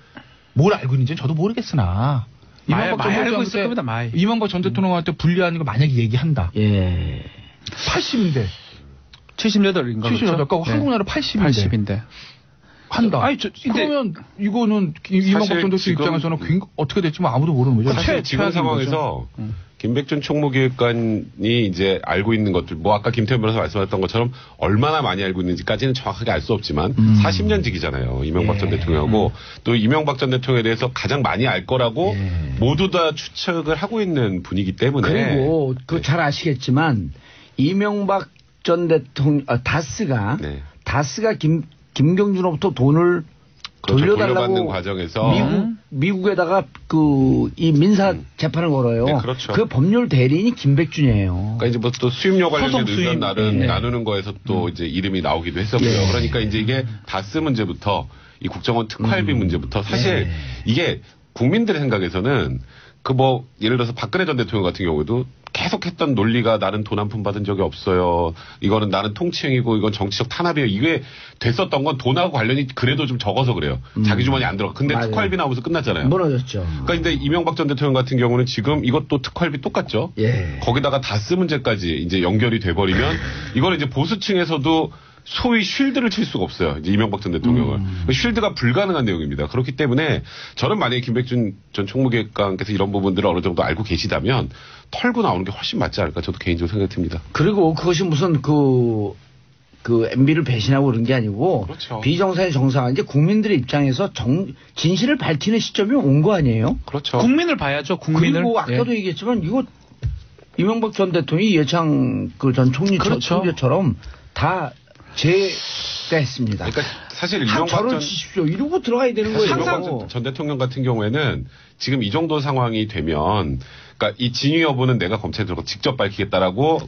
뭘 알고 있는지는 저도 모르겠으나 이명박 전 알고 있을 겁니다. 이명박 전 대통령한테 불리한 거 만약에 얘기한다. 80인데. 78인가? 78. 그러니까 한국 나라 80인데. 한다. 그러면 이거는 이명박 전 대통령 입장에서는 어떻게 될지 아무도 모르는 거죠. 사실 지금 상황에서 김백준 총무기획관이 이제 알고 있는 것들, 뭐 아까 김태현 변호사 말씀하셨던 것처럼 얼마나 많이 알고 있는지까지는 정확하게 알 수 없지만 40년직이잖아요. 이명박 전 대통령하고 또 이명박 전 대통령에 대해서 가장 많이 알 거라고 모두 다 추측을 하고 있는 분이기 때문에. 그리고 잘 아시겠지만 이명박 전 대통령 다스가 김경준으로부터 돈을 그렇죠. 돌려달라고 돌려받는 과정에서 미국에다가 이 민사 재판을 걸어요. 네, 그렇죠. 그 법률 대리인이 김백준이에요. 그러니까 이제 뭐 또 수임료 관련된 의견 네. 나누는 거에서 또 이제 이름이 나오기도 했었고요. 예. 그러니까 이제 이게 다스 문제부터 이 국정원 특활비 문제부터 사실 이게 국민들의 생각에서는 그 뭐 예를 들어서 박근혜 전 대통령 같은 경우에도 계속했던 논리가 나는 돈 한 푼 받은 적이 없어요. 이거는 나는 통치행위고 이건 정치적 탄압이에요. 이게 됐었던 건 돈하고 관련이 그래도 좀 적어서 그래요. 자기 주머니 안 들어가. 근데 맞아요. 특활비 나오면서 끝났잖아요. 무너졌죠. 그러니까 근데 이명박 전 대통령 같은 경우는 지금 이것도 특활비 똑같죠. 예. 거기다가 다스 문제까지 이제 연결이 돼버리면 이거는 이제 보수층에서도 소위 쉴드를 칠 수가 없어요. 이제 이명박 전 대통령을. 쉴드가 불가능한 내용입니다. 그렇기 때문에 저는 만약에 김백준 전 총무기획관께서 이런 부분들을 어느 정도 알고 계시다면 털고 나오는 게 훨씬 맞지 않을까 저도 개인적으로 생각이 듭니다. 그리고 그것이 무슨 그 MB를 배신하고 그런 게 아니고 그렇죠. 비정상의 정상 이제 국민들의 입장에서 진실을 밝히는 시점이 온 거 아니에요? 그렇죠. 국민을 봐야죠. 국민을. 그리고 아까도 얘기했지만 이거 이명박 전 대통령이 이해창 그 전 총리 그렇죠. 총리처럼 다 제가 했습니다. 그러니까 사실 한 이명박 절을 전 치십시오. 이러고 들어가야 되는 거예요. 이명박 전 대통령 같은 경우에는 지금 이 정도 상황이 되면 그러니까 이 진위 여부는 내가 검찰에 들어가 직접 밝히겠다라고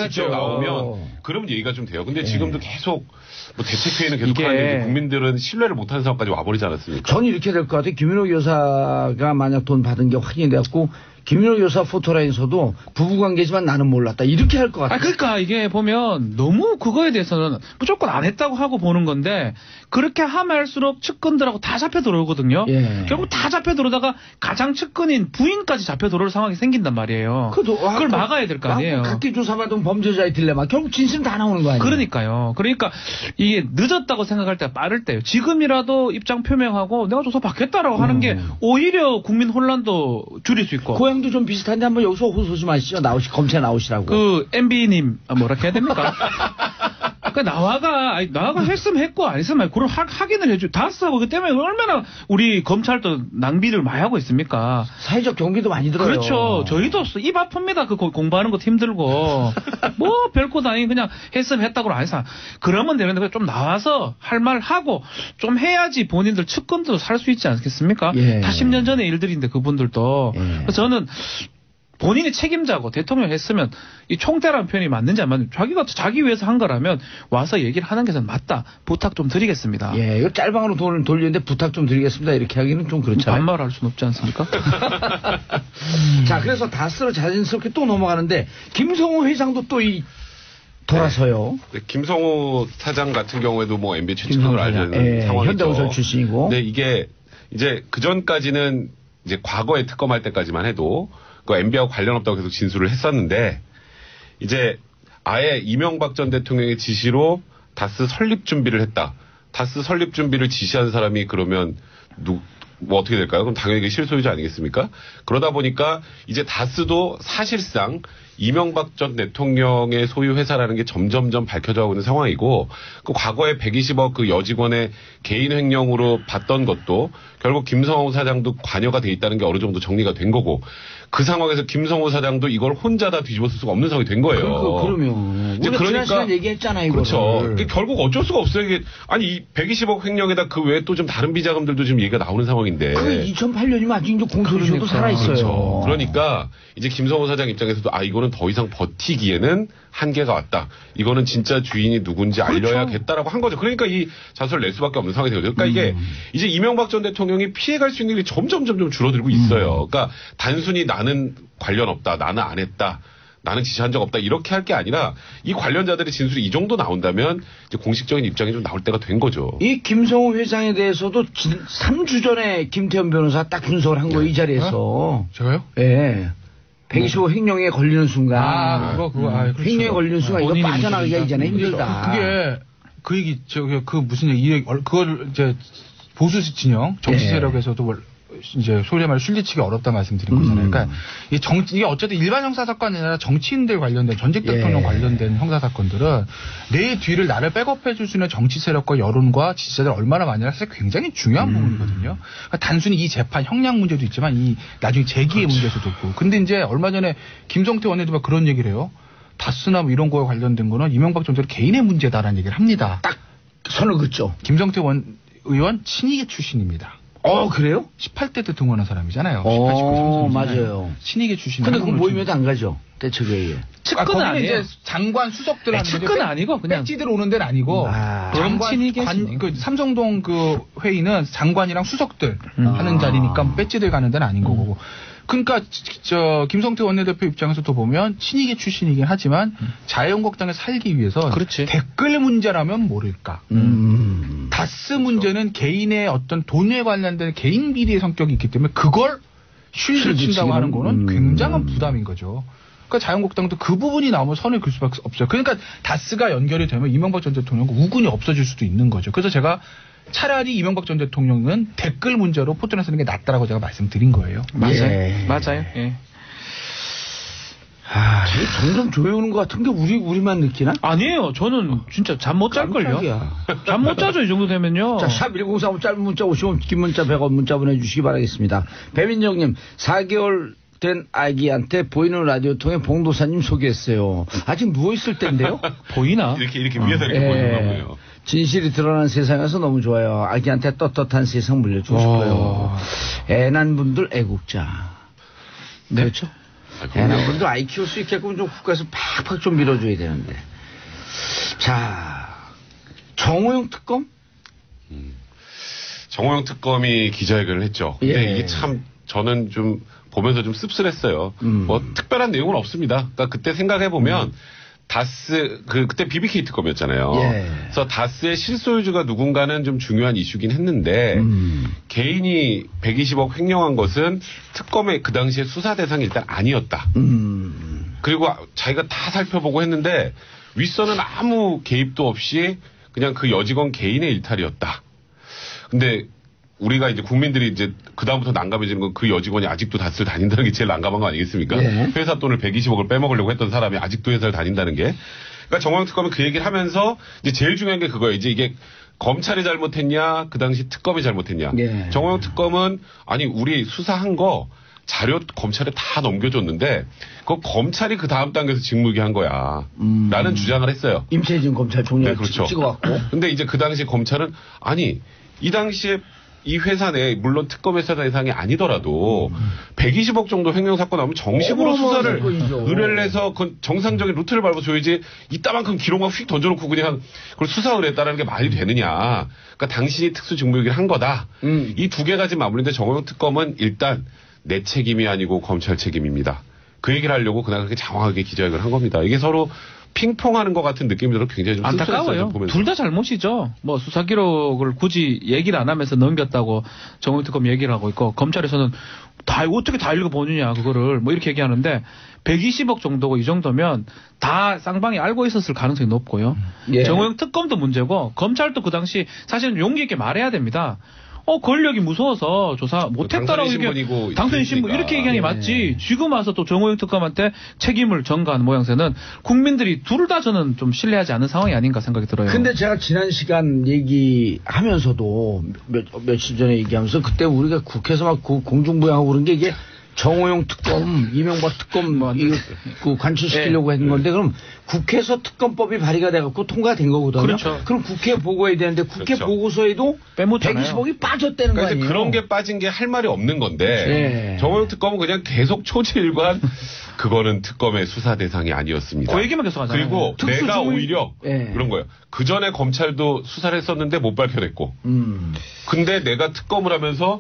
직접 나오면 그러면 얘기가 좀 돼요. 근데 지금도 계속 뭐 대책회의는 계속 하는데 국민들은 신뢰를 못하는 상황까지 와버리지 않았습니까? 전 이렇게 될 것 같아요. 김윤호 여사가 만약 돈 받은 게 확인이 돼갖고 김윤호 여사 포토라인에서도 부부관계지만 나는 몰랐다. 이렇게 할 것 같아요. 그러니까 이게 보면 너무 그거에 대해서는 무조건 안 했다고 하고 보는 건데 그렇게 하면 할수록 측근들하고 다 잡혀 들어오거든요. 예. 결국 다 잡혀 들어오다가 가장 측근인 부인까지 잡혀 들어올 상황이 생긴단 말이에요. 그걸 막아야 될 거 아니에요. 각기 조사받은 범죄자의 딜레마. 결국 진실 다 나오는 거 아니에요. 그러니까요. 그러니까 이게 늦었다고 생각할 때가 빠를 때요. 지금이라도 입장 표명하고 내가 조사 받겠다라고 하는 게 오히려 국민 혼란도 줄일 수 있고. 고향도 좀 비슷한데 한번 여기서 호소 좀 하시죠. 검찰 나오시라고. 그 MB님 뭐라 해야 됩니까? 그러니까 나와가 했으면 했고 안 했으면 그걸 확인을 해줘. 다스하고 그 때문에 얼마나 우리 검찰도 낭비를 많이 하고 있습니까? 사회적 경비도 많이 들어요. 그렇죠. 저희도 입 아픕니다. 그 공부하는 것도 힘들고 뭐 별거 아니 그냥 했으면 했다고 안 해서 그러면 되는데 좀 나와서 할 말 하고 좀 해야지 본인들 측근도 살 수 있지 않겠습니까? 예. 다 10년 전의 일들인데 그분들도. 예. 그래서 저는 본인이 책임자고 대통령 했으면 이 총대라는 표현이 맞는지 안 맞는지 자기가 자기 위해서 한 거라면 와서 얘기를 하는 게 저는 맞다. 부탁 좀 드리겠습니다. 예, 이거 짤방으로 돈을 돌리는데 부탁 좀 드리겠습니다. 이렇게 하기는 좀 그렇잖아요. 반말할 수는 없지 않습니까? 자, 그래서 다스로 자연스럽게 또 넘어가는데 김성호 회장도 또 돌아서요. 네, 김성호 사장 같은 경우에도 뭐 MB 최측근으로 알려진 상황이죠. 현대건설 출신이고. 근데 이게 이제 그 전까지는 이제 과거에 특검할 때까지만 해도 그 MB하고 관련 없다고 계속 진술을 했었는데 이제 아예 이명박 전 대통령의 지시로 다스 설립 준비를 했다. 다스 설립 준비를 지시한 사람이 그러면 뭐 어떻게 될까요? 그럼 당연히 실소유자 아니겠습니까? 그러다 보니까 이제 다스도 사실상 이명박 전 대통령의 소유 회사라는 게 점점점 밝혀져가고 있는 상황이고 그 과거에 120억 그 여직원의 개인 횡령으로 봤던 것도 결국 김성호 사장도 관여가 돼 있다는 게 어느 정도 정리가 된 거고 그 상황에서 김성호 사장도 이걸 혼자 다 뒤집어 쓸 수가 없는 상황이 된 거예요. 그러면 우리가 지난 시간 얘기했잖아요. 그렇죠. 결국 어쩔 수가 없어요. 이게 아니 이 120억 횡령에다 그 외에 또 좀 다른 비자금들도 지금 얘기가 나오는 상황인데. 그 2008년이면 아직 이제 공소시효도 살아있어요. 그렇죠. 그러니까 이제 김성호 사장 입장에서도 이거는 더 이상 버티기에는 한계가 왔다. 이거는 진짜 주인이 누군지 알려야겠다라고 한 거죠. 그러니까 이 자수를 낼 수밖에 없는 상황이 되거든요. 그러니까 이게 이제 이명박 전 대통령이 피해갈 수 있는 일이 점점 줄어들고 있어요. 그러니까 단순히 나는 관련 없다. 나는 안 했다. 나는 지시한 적 없다. 이렇게 할 게 아니라 이 관련자들의 진술이 이 정도 나온다면 이제 공식적인 입장이 좀 나올 때가 된 거죠. 이 김성호 회장에 대해서도 3주 전에 김태현 변호사 딱 분석을 한 거예요. 이 자리에서. 제가요? 예. 125 횡령에 걸리는 순간. 그렇죠. 횡령에 걸리는 순간 이거 빠져나가기가 이제는 힘들다. 그게 그 얘기 그 무슨 얘기 그걸 이제 보수 진영 정치 세력에서도 이제 소리 말해 술리치기 어렵다 말씀드린 거잖아요. 그러니까 이게 어쨌든 일반 형사 사건이 아니라 정치인들 관련된 전직 대통령 관련된 형사 사건들은 내 뒤를 나를 백업해줄 수 있는 정치 세력과 여론과 지지자들 얼마나 많냐가 사실 굉장히 중요한 부분이거든요. 그러니까 단순히 이 재판 형량 문제도 있지만 이 나중에 재기의 문제도 있고. 근데 이제 얼마 전에 김성태 원내대표가 그런 얘기를 해요. 다스나 뭐 이런 거에 관련된 거는 이명박 전 대통령 개인의 문제다라는 얘기를 합니다. 선을 긋죠. 김성태 의원 친이계 출신입니다. 그래요? 18대 때 등원한 사람이잖아요. 18, 19, 3 맞아요. 친이계 출신. 근데 그 모임에도 안 가죠. 대책회의에. 측근은 아니에요. 이제 장관 수석들 하는 측근은 아니고 그냥 백지들 오는 데는 아니고 친이계지. 그 삼성동 그 회의는 장관이랑 수석들 하는 자리니까 배지들 가는 데는 아닌 거고. 그러니까 김성태 원내대표 입장에서도 보면 친이계 출신이긴 하지만 자유한국당에 살기 위해서 그렇지. 댓글 문제라면 모를까. 다스 문제는 개인의 어떤 돈에 관련된 개인 비리의 성격이 있기 때문에 그걸 실드 친다고 하는 거는 굉장한 부담인 거죠. 그러니까 자유한국당도 그 부분이 나오면 선을 그을 수밖에 없어요. 그러니까 다스가 연결이 되면 이명박 전 대통령과 우군이 없어질 수도 있는 거죠. 그래서 제가 차라리 이명박 전 대통령은 댓글 문제로 포트를 쓰는 게 낫다라고 제가 말씀드린 거예요. 맞아요. 예. 점점 조여오는 것 같은 게 우리만 느끼나? 아니에요. 저는 진짜 잠 못 잘걸요. 잠 못 자죠. 이 정도 되면요. 자, 샵 1035 짧은 문자 50원, 긴 문자 100원 문자 보내주시기 바라겠습니다. 배민정님, 4개월 된 아기한테 보이는 라디오 통해 봉도사님 소개했어요. 아직 누워있을 때인데요? 보이나? 이렇게 위에서 이렇게 보이는 거고요. 진실이 드러난 세상에서 너무 좋아요. 아기한테 떳떳한 세상 물려주고 싶어요. 애난 분들 애국자. 네. 그렇죠? 애난 분들 아이 키울 수 있게끔 좀 국가에서 팍팍 좀 밀어줘야 되는데. 자, 정호영 특검? 정호영 특검이 기자회견을 했죠. 근데 이게 참 저는 좀 보면서 좀 씁쓸했어요. 뭐 특별한 내용은 없습니다. 그러니까 그때 생각해 보면 다스 그때 BBK 특검이었잖아요. 그래서 다스의 실소유주가 누군가는 좀 중요한 이슈긴 했는데 개인이 120억 횡령한 것은 특검의 그 당시에 수사 대상이 일단 아니었다. 그리고 자기가 다 살펴보고 했는데 윗선은 아무 개입도 없이 그냥 그 여직원 개인의 일탈이었다. 근데 우리가 이제 국민들이 이제 그다음부터 난감해지는 건 그 여직원이 아직도 다스를 다닌다는 게 제일 난감한 거 아니겠습니까? 회사 돈을 120억을 빼먹으려고 했던 사람이 아직도 회사를 다닌다는 게. 그러니까 정호영 특검은 그 얘기를 하면서 이제 제일 중요한 게 그거예요. 이제 이게 검찰이 잘못했냐, 그 당시 특검이 잘못했냐. 정호영 특검은 아니 우리 수사한 거 자료 검찰에 다 넘겨줬는데 그 검찰이 그 다음 단계에서 직무유기 한 거야. 라는 주장을 했어요. 임채진 검찰총장 그렇죠. 찍어갖고. 근데 이제 그 당시 검찰은 아니 이 당시에 이 회사 내 물론 특검 회사 대상이 아니더라도 120억 정도 횡령 사건 나오면 정식으로 수사를 의뢰를 해서 그 정상적인 루트를 밟아줘야지 이따만큼 기록만 휙 던져놓고 그냥 그걸 수사 의뢰했다는 게 말이 되느냐. 그러니까 당신이 특수 직무유기를 한 거다. 이 두 개가 지금 맞물리는데 정호영 특검은 일단 내 책임이 아니고 검찰 책임입니다. 그 얘기를 하려고 그날 그렇게 장황하게 기자회견을 한 겁니다. 이게 서로 핑퐁하는 것 같은 느낌이 들어 굉장히 좀 안타까워요. 둘 다 잘못이죠. 뭐 수사 기록을 굳이 얘기를 안 하면서 넘겼다고 정호영 특검 얘기를 하고 있고 검찰에서는 어떻게 다 읽어보느냐 그거를 뭐 이렇게 얘기하는데 120억 정도고 이 정도면 다 쌍방이 알고 있었을 가능성이 높고요. 정호영 특검도 문제고 검찰도 그 당시 사실은 용기 있게 말해야 됩니다. 권력이 무서워서 조사 못했다라고 얘기해. 당선인 신분 이렇게 얘기하는 게 맞지. 지금 와서 또 정호영 특검한테 책임을 전가하는 모양새는 국민들이 둘 다 저는 좀 신뢰하지 않는 상황이 아닌가 생각이 들어요. 근데 제가 지난 시간 얘기하면서도 며칠 전에 얘기하면서 그때 우리가 국회에서 막 공중부양하고 그런 게 이게 정호영 특검, 이명박 특검 그 관철시키려고 했는 건데 그럼 국회에서 특검법이 발의가 돼갖고 통과된 거거든요. 그렇죠. 그럼 국회에 보고해야 되는데 국회 보고서에도 빼먹잖아요. 120억이 빠졌다는 거 아니에요? 그런 게 빠진 게 할 말이 없는 건데 정호영 특검은 그냥 계속 초지일관 그거는 특검의 수사 대상이 아니었습니다. 그 얘기만 계속 하잖아요. 그리고 내가 오히려 그런 거예요. 그 전에 검찰도 수사를 했었는데 못 밝혀냈고 근데 내가 특검을 하면서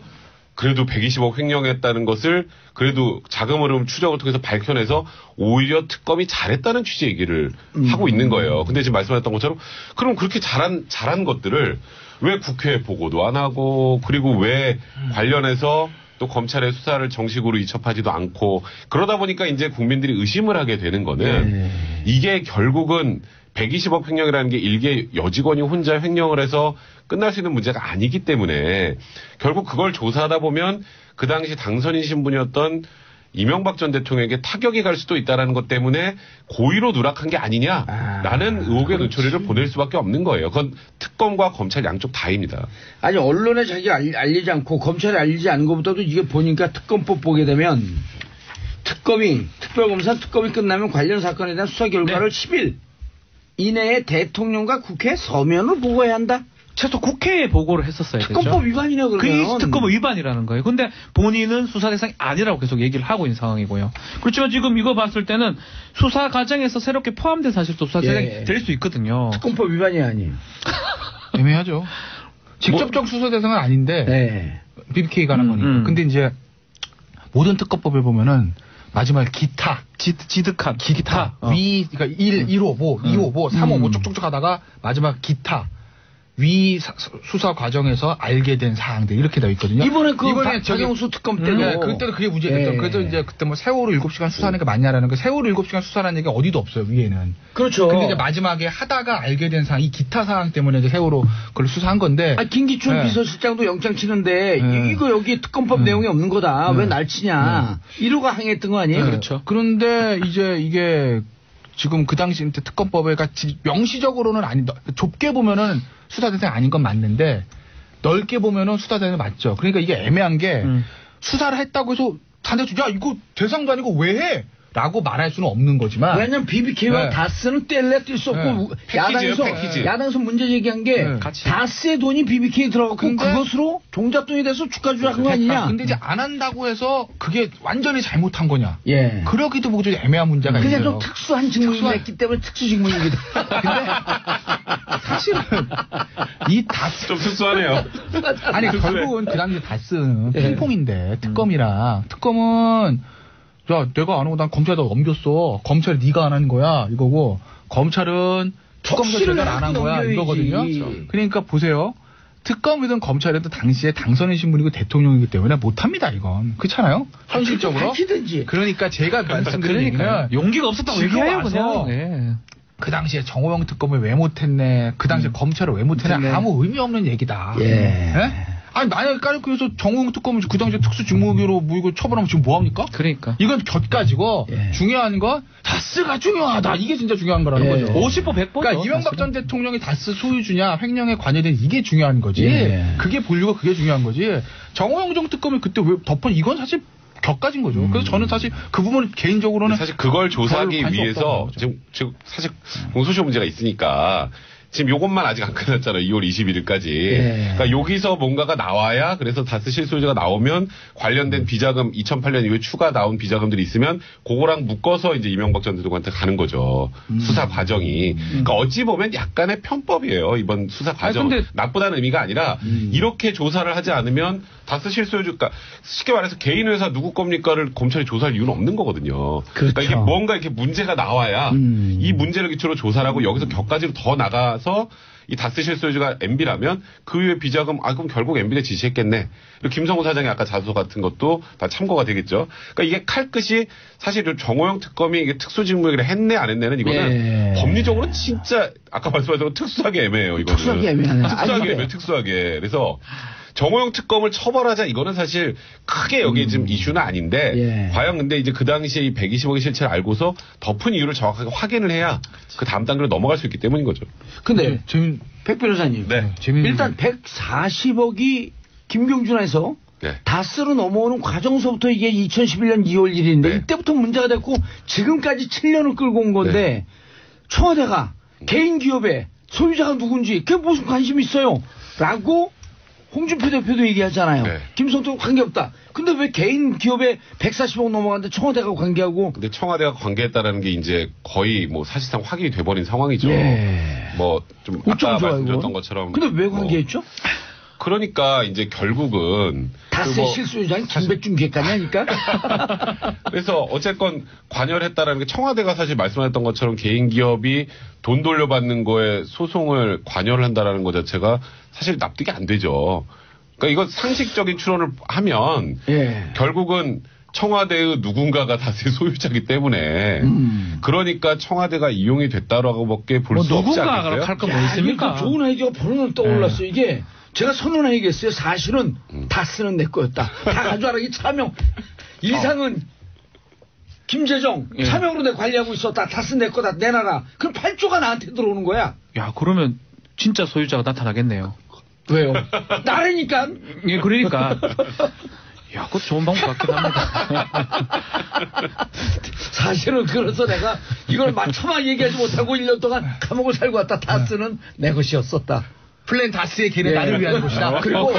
그래도 120억 횡령했다는 것을 그래도 자금 흐름 추적을 통해서 밝혀내서 오히려 특검이 잘했다는 취지의 얘기를 하고 있는 거예요. 근데 지금 말씀하셨던 것처럼 그럼 그렇게 잘한 것들을 왜 국회에 보고도 안 하고 그리고 왜 관련해서 또 검찰의 수사를 정식으로 이첩하지도 않고 그러다 보니까 이제 국민들이 의심을 하게 되는 거는 이게 결국은 120억 횡령이라는 게 일개 여직원이 혼자 횡령을 해서 끝날 수 있는 문제가 아니기 때문에 결국 그걸 조사하다 보면 그 당시 당선인 신분이었던 이명박 전 대통령에게 타격이 갈 수도 있다는 것 때문에 고의로 누락한 게 아니냐라는 의혹의 눈초리를 보낼 수밖에 없는 거예요. 그건 특검과 검찰 양쪽 다입니다. 아니 언론에 자기가 알리지 않고 검찰에 알리지 않은 것보다도 이게 보니까 특검법 보게 되면 특검이 특별검사 특검이 끝나면 관련 사건에 대한 수사 결과를 10일 이내에 대통령과 국회 서면을 보고해야 한다. 최소 국회에 보고를 했었어야 되죠. 특검법 위반이냐 그러면. 그게 특검법 위반이라는 거예요. 근데 본인은 수사 대상이 아니라고 계속 얘기를 하고 있는 상황이고요. 그렇지만 지금 이거 봤을 때는 수사 과정에서 새롭게 포함된 사실도 수사 대상이 될 수 있거든요. 특검법 위반이 아니에요. 애매하죠. 직접적 수사 대상은 아닌데 BBK 관한 거니까. 근데 이제 모든 특검법을 보면은 마지막에 기타, 지득한 기타. 그러니까 1호 뭐, 2호 뭐, 3호 뭐 쭉쭉쭉 하다가 마지막 기타. 수사 과정에서 알게 된 사항들 이렇게 되어 있거든요. 이번에 박영수 특검 때도 그때도 그게 문제가 됐죠. 그래서 이제 그때 뭐 세월호 7시간 수사하는 게 맞냐라는 거. 세월호 7시간 수사라는 얘기가 어디도 없어요, 위에는. 그렇죠. 근데 이제 마지막에 하다가 알게 된 사항, 이 기타 사항 때문에 이제 세월호 그걸 수사한 건데. 김기춘 비서실장도 영장 치는데 이거 여기 특검법 내용이 없는 거다. 왜 날 치냐. 이러고 항의했던 거 아니에요? 그렇죠. 그런데 이제 이게 지금 그 당시 특검법에 명시적으로는 아니다. 좁게 보면은 수사 대상이 아닌 건 맞는데 넓게 보면은 수사 대상이 맞죠. 그러니까 이게 애매한 게 수사를 했다고 해서 단대주 야 이거 대상도 아니고 왜 해? 라고 말할 수는 없는 거지만. 왜냐면 BBK와 다스는 뗄래 뗄 수 없고 야당에서 문제 제기한 게 다스의 돈이 BBK에 들어가고 그것으로 종잣돈이 돼서 주가 조작한 거 아니냐. 근데 이제 안 한다고 해서 그게 완전히 잘못한 거냐. 예. 그러기도 보고 좀 애매한 문제가 있어요. 그냥 좀 특수한 직무를 했기 때문에 특수직무입니다. 근데 사실은 이 다스 좀 특수하네요. 아니 결국은 그 당시 다스는 핑퐁인데 특검은 야, 내가 안 하고 난 검찰에다 넘겼어. 검찰이 네가 안 하는 거야. 이거고 검찰은 특검도 제대로 안 한 거야. 이거거든요. 그러니까 보세요. 특검이든 검찰이든 당시에 당선인 신분이고 대통령이기 때문에 못합니다. 이건. 그렇잖아요. 현실적으로. 그러니까 제가 말씀드린 얘기는 용기가 없었다고 얘기해요. 그냥. 네. 그 당시에 정호영 특검을 왜 못했네. 그 당시에 검찰을 왜 못했네. 아무 의미 없는 얘기다. 네? 아니 만약에 까놓고서 정호영 특검을 그 당시에 특수직무기로 이거 처벌하면 지금 뭐 합니까? 그러니까 이건 곁가지고 중요한 건 다스가 중요하다. 이게 진짜 중요한 거라는 거죠. 50보 100보. 그러니까 이명박 전 대통령이 다스 소유주냐 횡령에 관여된 이게 중요한 거지. 그게 본류가 그게 중요한 거지. 정호영 정 특검을 그때 왜 덮은 이건 사실 격가진 거죠. 그래서 저는 사실 그 부분을 개인적으로는 사실 그걸 조사하기 위해서 지금 사실 공소시효 문제가 있으니까. 지금 요것만 아직 안 끝났잖아요. 2월 21일까지. 그러니까 여기서 뭔가가 나와야 그래서 다스 실소유자가 나오면 관련된 비자금 2008년 이후에 추가 나온 비자금들이 있으면 그거랑 묶어서 이제 이명박 전 대통령한테 가는 거죠. 수사 과정이. 그러니까 어찌 보면 약간의 편법이에요. 이번 수사 과정. 근데 나쁘다는 의미가 아니라 이렇게 조사를 하지 않으면 다스 실소유주, 그러니까 쉽게 말해서 개인 회사 누구 겁니까를 검찰이 조사할 이유는 없는 거거든요. 그러니까 이게 뭔가 이렇게 문제가 나와야 이 문제를 기초로 조사를 하고 여기서 격까지로 더 나가서 이 다스 실소유주가 MB라면 그 외에 비자금, 그럼 결국 MB가 지시했겠네. 그리고 김성호 사장의 아까 자소 같은 것도 다 참고가 되겠죠. 그러니까 이게 칼끝이 사실 정호영 특검이 이게 특수직무를 했네 안 했네는 이거는 법리적으로 진짜 아까 말씀하신 특수하게 애매해요. 이거는. 특수하게 애매하네. 특수하게 애매해요. 특수하게. 그래서 정호영 특검을 처벌하자 이거는 사실 크게 여기 지금 이슈는 아닌데 과연 근데 이제 그 당시에 이 120억의 실체를 알고서 덮은 이유를 정확하게 확인을 해야 그 다음 단계로 넘어갈 수 있기 때문인 거죠. 근데 백 변호사님 일단 140억이 김경준에서 다스로 넘어오는 과정서부터 이게 2011년 2월 1일인데 이때부터 문제가 됐고 지금까지 7년을 끌고 온 건데 청와대가 개인 기업의 소유자가 누군지 그게 무슨 관심이 있어요? 라고 홍준표 대표도 얘기하잖아요. 김성태도 관계없다. 근데 왜 개인 기업에 140억 넘어갔는데 청와대가 관계하고. 근데 청와대가 관계했다라는 게 이제 거의 뭐 사실상 확인이 돼버린 상황이죠. 뭐 좀 아까 말씀드렸던 것처럼. 근데 왜 관계했죠? 그러니까 이제 결국은 다스의 실소유자는 김백준 객관이 아닐까? 그래서 어쨌건 관여를 했다라는 게 청와대가 사실 말씀하셨던 것처럼 개인 기업이 돈 돌려받는 거에 소송을 관여를 한다라는 것 자체가 사실 납득이 안 되죠. 그러니까 이건 상식적인 추론을 하면 결국은 청와대의 누군가가 다스의 소유자이기 때문에 그러니까 청와대가 이용이 됐다라고밖에 볼 수 없지 않겠어요? 누군가가 할 거 뭐 있습니까? 좋은 아이디어가 바로 떠올랐어요. 이게 제가 선언해야겠어요. 사실은 다스는 내 거였다. 다 가져와라. 이 차명. 이상은 김재정 차명으로 내 관리하고 있었다. 다스 내 거다. 내놔라. 그럼 8조가 나한테 들어오는 거야. 야, 그러면 진짜 소유자가 나타나겠네요. 왜요? 나라니까. 예, 그러니까. 야, 그것도 좋은 방법 같긴 합니다. 사실은 그래서 내가 이걸 맞춰만 얘기하지 못하고 1년 동안 감옥을 살고 왔다. 다스는 내 것이었었다. 플랜 다스의 길은 나를 위한 곳이다. 그리고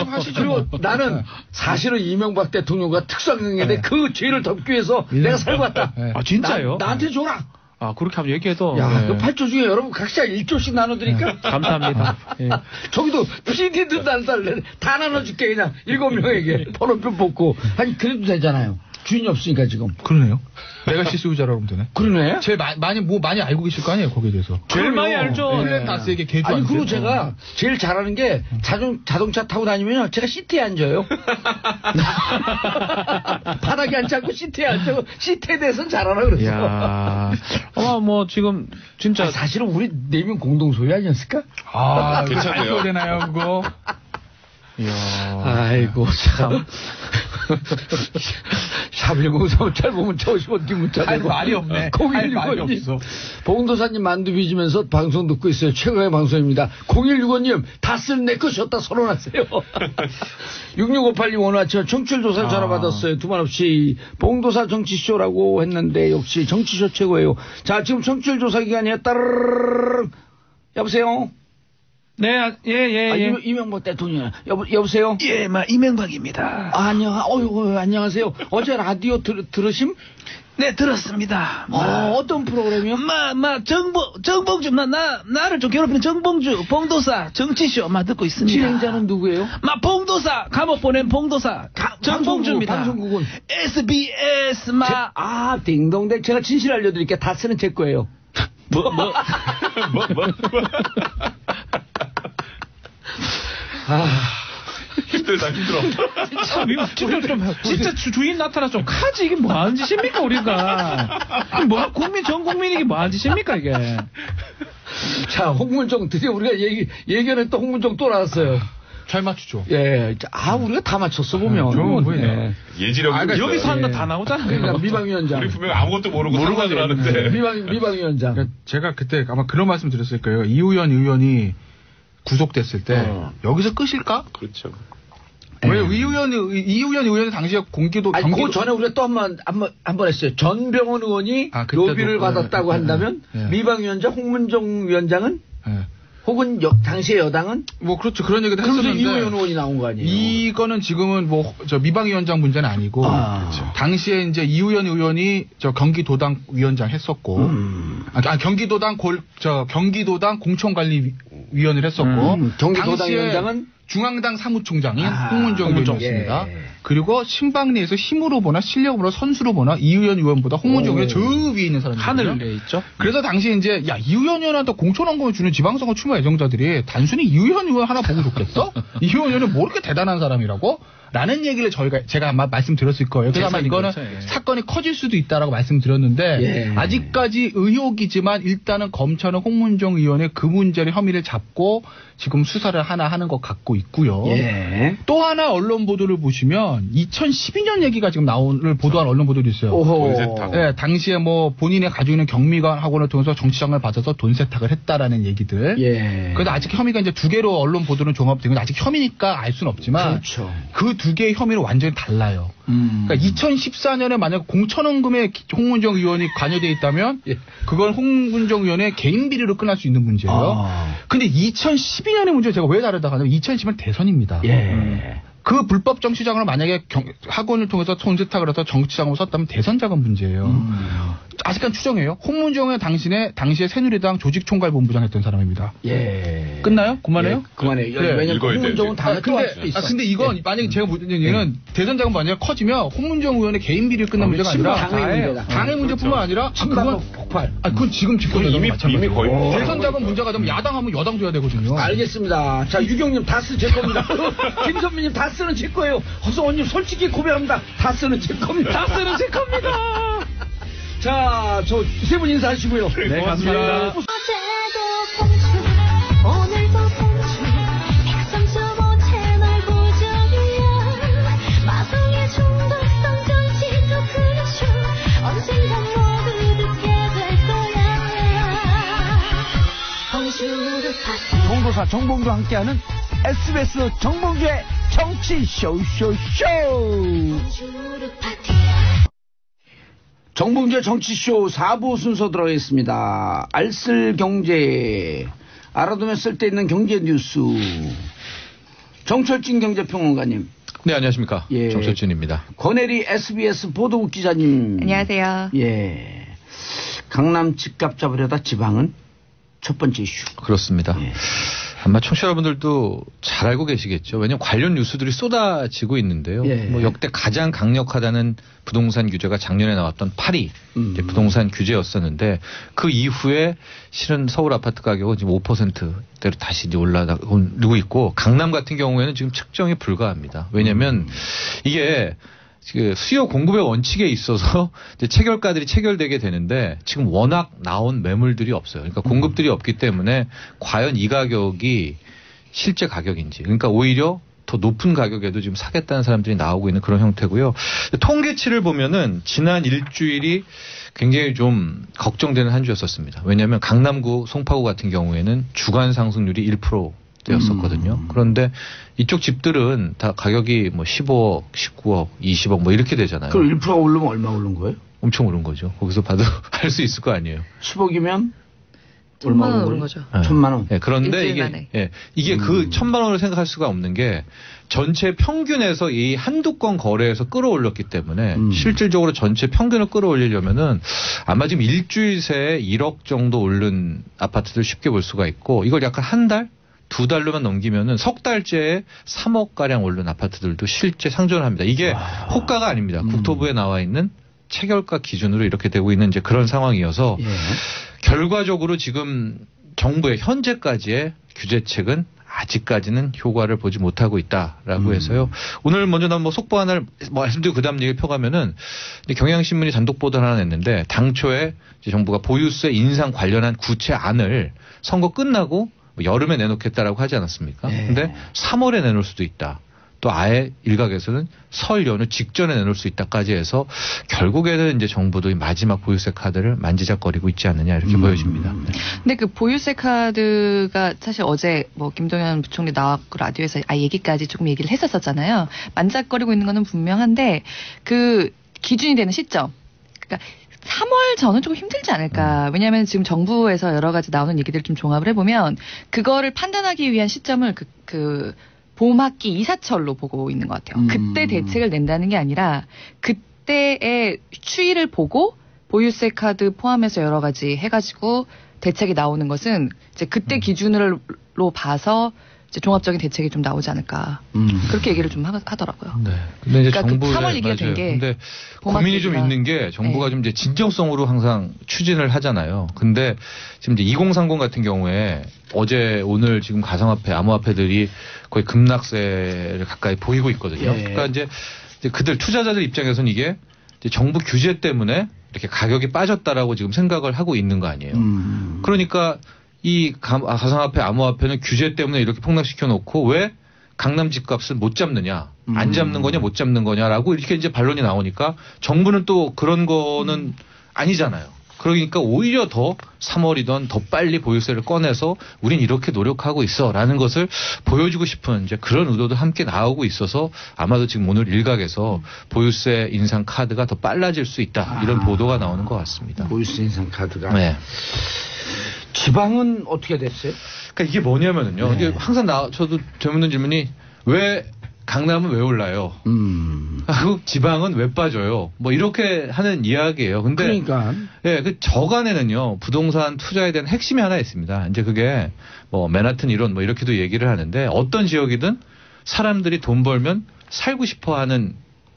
나는 사실은 이명박 대통령과 특수학년인데 그 죄를 덮기 위해서 내가 살고 왔다. 아, 진짜요? 나한테 줘라. 아, 그렇게 하면 얘기해도. 야, 그 8조 중에 여러분 각자 1조씩 나눠드니까. 감사합니다. 예. 저기도 PD도 난살래. 다 나눠줄게, 그냥. 7명에게. 번호표 뽑고. 아니, 그래도 되잖아요. 주인이 없으니까 지금. 그러네요. 내가 실수요자라고 하면 되네. 그러네. 제일 많이 알고 계실 거 아니에요, 거기에 대해서. 제일 많이 알죠. 플랜 다스에게 개주 아니, 안 그리고 돼요? 제가 제일 잘하는 게 자동차 타고 다니면 제가 시트에 앉아요. 바닥에 앉지 않고 시트에 앉고 시트에 대해서는 잘 알아 그랬어. 이야. 아마 뭐 지금 진짜. 아니, 사실은 우리 4명 공동 소유 아니었을까? 아, 괜찮네요. 발표 되나요, 그거? 이야. 아이고, 참. 샵1035 짧으면 저 50원 뒷 문자 할 말이 없네. 할 말이 없어. 봉도사님 만두 빚으면서 방송 듣고 있어요. 최고의 방송입니다. 0165님 다스는 내 것이었다 선언하세요. 6658님 오늘 아침 청취율조사를 전화 받았어요. 두말 없이 봉도사 정치쇼라고 했는데 역시 정치쇼 최고예요. 자, 지금 청취율조사 기간이에요. 따르르르르. 여보세요? 네, 예. 이명박 대통령. 여보세요? 예, 이명박입니다. 안녕하세요. 어제 라디오 들으심? 네, 들었습니다. 어떤 프로그램이요? 정봉주, 나를 좀 괴롭히는 정봉주, 봉도사, 정치쇼, 듣고 있습니다. 진행자는 누구예요? 봉도사, 감옥 보낸 봉도사, 정봉주입니다. 방송국은? SBS, 딩동댕. 제가 진실 알려드릴게요. 다스는 제 거예요. 힘들다, 힘들어. 진짜 주인 나타나 좀 카지. 이게 뭐 하는 짓입니까, 우리가? 전 국민이 이게 뭐 하는 짓입니까, 이게? 자, 홍문종, 드디어 우리가 예견했던 홍문종 또 나왔어요. 잘 맞추죠. 예. 우리가 다 맞췄어, 보면. 네. 예지력이 여기서 하는 거 다 나오잖아요. 그러니까 미방위원장. 우리 분명 아무것도 모르고 하는데. 미방위원장. 그러니까 제가 그때 아마 그런 말씀 드렸을 거예요. 이우현 의원이 구속됐을 때 여기서 끝일까? 그렇죠. 왜 이우현 의원이 당시에 경기도 그 전에 우리가 또 한 번 했어요. 전병헌 의원이 로비를 받았다고 한다면 미방위원장 홍문종 위원장은 혹은 당시의 여당은 뭐 그렇죠. 그런 얘기도 그러면서 했었는데 이우현 의원이 나온 거 아니에요? 이거는 지금은 미방위원장 문제는 아니고 그렇죠. 당시에 이제 이우현 의원이 경기도당 위원장 했었고 경기도당 공천관리위원을 했었고 경기도당 위원장은 중앙당 사무총장인 홍문종 의원이었습니다. 예. 그리고 신방내에서 힘으로 보나 실력으로 선수로 보나 이우현 의원보다 홍문종 의원이 저 위에 있는 사람이거든요. 하늘을 내 있죠. 그래서 당시 이제 이우현 의원한테 공천원금을 주는 지방선거 출마 예정자들이 단순히 이우현 의원 하나 보고 좋겠어? 이우현 의원은 뭐 이렇게 대단한 사람이라고? 라는 얘기를 제가 아마 말씀드렸을 거예요. 그래서 아마 이거는 사건이 커질 수도 있다라고 말씀드렸는데 아직까지 의혹이지만 일단은 검찰은 홍문종 의원의 그 문제를 혐의를 잡고 지금 수사를 하나 하는 것 같고 있고요. 또 하나 언론 보도를 보시면 2012년 얘기가 지금 보도한 언론 보도도 있어요. 네, 당시에 본인의 가지고 있는 경미관 학원을 통해서 정치장을 받아서 돈 세탁을 했다라는 얘기들. 그래도 아직 혐의가 이제 2개로 언론 보도는 종합된 건 아직 혐의니까 알 수는 없지만 그 2개의 혐의는 완전히 달라요. 그러니까 2014년에 만약 공천원금에 홍문종 의원이 관여되어 있다면 그건 홍문종 의원의 개인 비리로 끝날 수 있는 문제예요. 근데 2012년의 문제가 제가 왜 다르다고 하냐면 2010년 대선입니다. 그 불법 정치자금을 만약에 학원을 통해서 돈 세탁을 해서 정치자금을 썼다면 대선 자금 문제예요. 아직까지 추정해요. 홍문종은 당시에 새누리당 조직총괄본부장 했던 사람입니다. 끝나요? 그만해요? 그만해요. 왜냐면 홍문종은 다음에 또 할 수도 있어. 근데 이건 만약에 제가 보는 얘기는 대선 자금 만약에 커지면 홍문종 의원의 개인 비리를 끝난 문제가 아니라 당의 문제뿐만 아니라 그건 폭발. 그건 지금 집권은 이미 거의 대선 자금 문제가 되면 야당하면 여당 줘야 되거든요. 알겠습니다. 자, 유경님 다스 제 겁니다. 김선미님 다스는 제 거예요. 허성원님 솔직히 고백합니다. 다스는 제 겁니다. 다스는 제 겁니다. 자, 저 세 분 인사하시고요. 네, 감사합니다. 오늘도 봉주 103.5 채널 고정이야. 마성의 중독성 정치도 그렇죠. 언젠간 모두 듣게 될 거야. 봉주를 봉도사 정봉주와 함께하는 SBS 정봉주의 정치 쇼쇼쇼. 정봉재 정치쇼 4부 순서 들어가겠습니다. 알쓸경제, 알아두면 쓸데있는 경제 뉴스. 정철진 경제평론가님. 네, 안녕하십니까. 예. 정철진입니다. 권혜리 SBS 보도국 기자님. 안녕하세요. 예. 강남 집값 잡으려다 지방은 첫 번째 이슈. 그렇습니다. 예. 아마 청취자 여러분들도 잘 알고 계시겠죠. 왜냐하면 관련 뉴스들이 쏟아지고 있는데요. 예. 뭐 역대 가장 강력하다는 부동산 규제가 작년에 나왔던 파리 이제 부동산 규제였었는데 그 이후에 실은 서울 아파트 가격은 지금 5%대로 다시 이제 올라가고 있고 강남 같은 경우에는 지금 측정이 불가합니다. 왜냐하면 이게 그 수요 공급의 원칙에 있어서 이제 체결가들이 체결되게 되는데 지금 워낙 나온 매물들이 없어요. 그러니까 공급들이 없기 때문에 과연 이 가격이 실제 가격인지, 그러니까 오히려 더 높은 가격에도 지금 사겠다는 사람들이 나오고 있는 그런 형태고요. 통계치를 보면은 지난 일주일이 굉장히 좀 걱정되는 한 주였었습니다. 왜냐하면 강남구, 송파구 같은 경우에는 주간 상승률이 1%. 였었거든요. 그런데 이쪽 집들은 다 가격이 뭐 15억, 19억, 20억 뭐 이렇게 되잖아요. 그럼 1% 오르면 얼마 오른 거예요? 엄청 오른 거죠. 거기서 봐도 알 수 있을 거 아니에요. 10억이면 1,000만 원 오른 거죠. 1,000만 원. 네, 그런데 일주일 이게 만에. 이게 그 1,000만 원을 생각할 수가 없는 게 전체 평균에서 이 한두 건 거래에서 끌어올렸기 때문에 실질적으로 전체 평균을 끌어올리려면은 아마 지금 일주일 새에 1억 정도 오른 아파트들 쉽게 볼 수가 있고 이걸 약간 한 달? 2달로만 넘기면은 석 달째에 3억 가량 오른 아파트들도 실제 상존을 합니다. 이게 호가가 아닙니다. 국토부에 나와 있는 체결가 기준으로 이렇게 되고 있는 이제 그런 상황이어서 결과적으로 지금 정부의 현재까지의 규제책은 아직까지는 효과를 보지 못하고 있다라고 해서요. 오늘 먼저 난 뭐 속보 하나를 말씀드리고 그다음 얘기를 펴가면은 경향신문이 단독 보도를 하나 냈는데 당초에 이제 정부가 보유세 인상 관련한 구체안을 선거 끝나고 여름에 내놓겠다라고 하지 않았습니까? 근데 3월에 내놓을 수도 있다. 또 아예 일각에서는 설 연휴 직전에 내놓을 수 있다까지 해서 결국에는 이제 정부도 이 마지막 보유세 카드를 만지작거리고 있지 않느냐 이렇게 보여집니다. 근데 그 보유세 카드가 사실 어제 뭐 김동연 부총리 나왔고 라디오에서 얘기까지 조금 얘기를 했었잖아요. 만지작거리고 있는 거는 분명한데 그 기준이 되는 시점. 그러니까 3월 전은 조금 힘들지 않을까. 왜냐하면 지금 정부에서 여러 가지 나오는 얘기들을 좀 종합을 해보면 그거를 판단하기 위한 시점을 그 봄학기 이사철로 보고 있는 것 같아요. 그때 대책을 낸다는 게 아니라 그때의 추이를 보고 보유세 카드 포함해서 여러 가지 해가지고 대책이 나오는 것은 이제 그때 기준으로 봐서 이제 종합적인 대책이 좀 나오지 않을까. 그렇게 얘기를 좀 하더라고요. 네. 근데 이제 그러니까 정부의 3월 얘기가 된 게. 근데 고민이 좀 있는 게 정부가 좀 이제 진정성으로 항상 추진을 하잖아요. 근데 지금 이제 2030 같은 경우에 어제 오늘 지금 가상화폐, 암호화폐들이 거의 급락세를 가까이 보이고 있거든요. 그러니까 이제 그들 투자자들 입장에서는 이게 이제 정부 규제 때문에 이렇게 가격이 빠졌다라고 지금 생각을 하고 있는 거 아니에요. 그러니까 이 가상화폐, 암호화폐는 규제 때문에 이렇게 폭락시켜 놓고 왜 강남 집값을 못 잡느냐, 안 잡는 거냐, 못 잡는 거냐라고 이렇게 이제 반론이 나오니까 정부는 또 그런 거는 아니잖아요. 그러니까 오히려 더 3월이던 더 빨리 보유세를 꺼내서 우린 이렇게 노력하고 있어라는 것을 보여주고 싶은 이제 그런 의도도 함께 나오고 있어서 아마도 지금 오늘 일각에서 보유세 인상 카드가 더 빨라질 수 있다 이런 보도가 나오는 것 같습니다. 보유세 인상 카드가. 네. 지방은 어떻게 됐어요? 그러니까 이게 뭐냐면은요. 이게 항상 저도 재밌는 질문이 왜 강남은 왜 올라요? 하고 지방은 왜 빠져요? 뭐 이렇게 하는 이야기예요. 근데 그러니까 예, 그 저간에는요 부동산 투자에 대한 핵심이 하나 있습니다. 이제 그게 뭐 맨하튼 이론 뭐 이렇게도 얘기를 하는데 어떤 지역이든 사람들이 돈 벌면 살고 싶어하는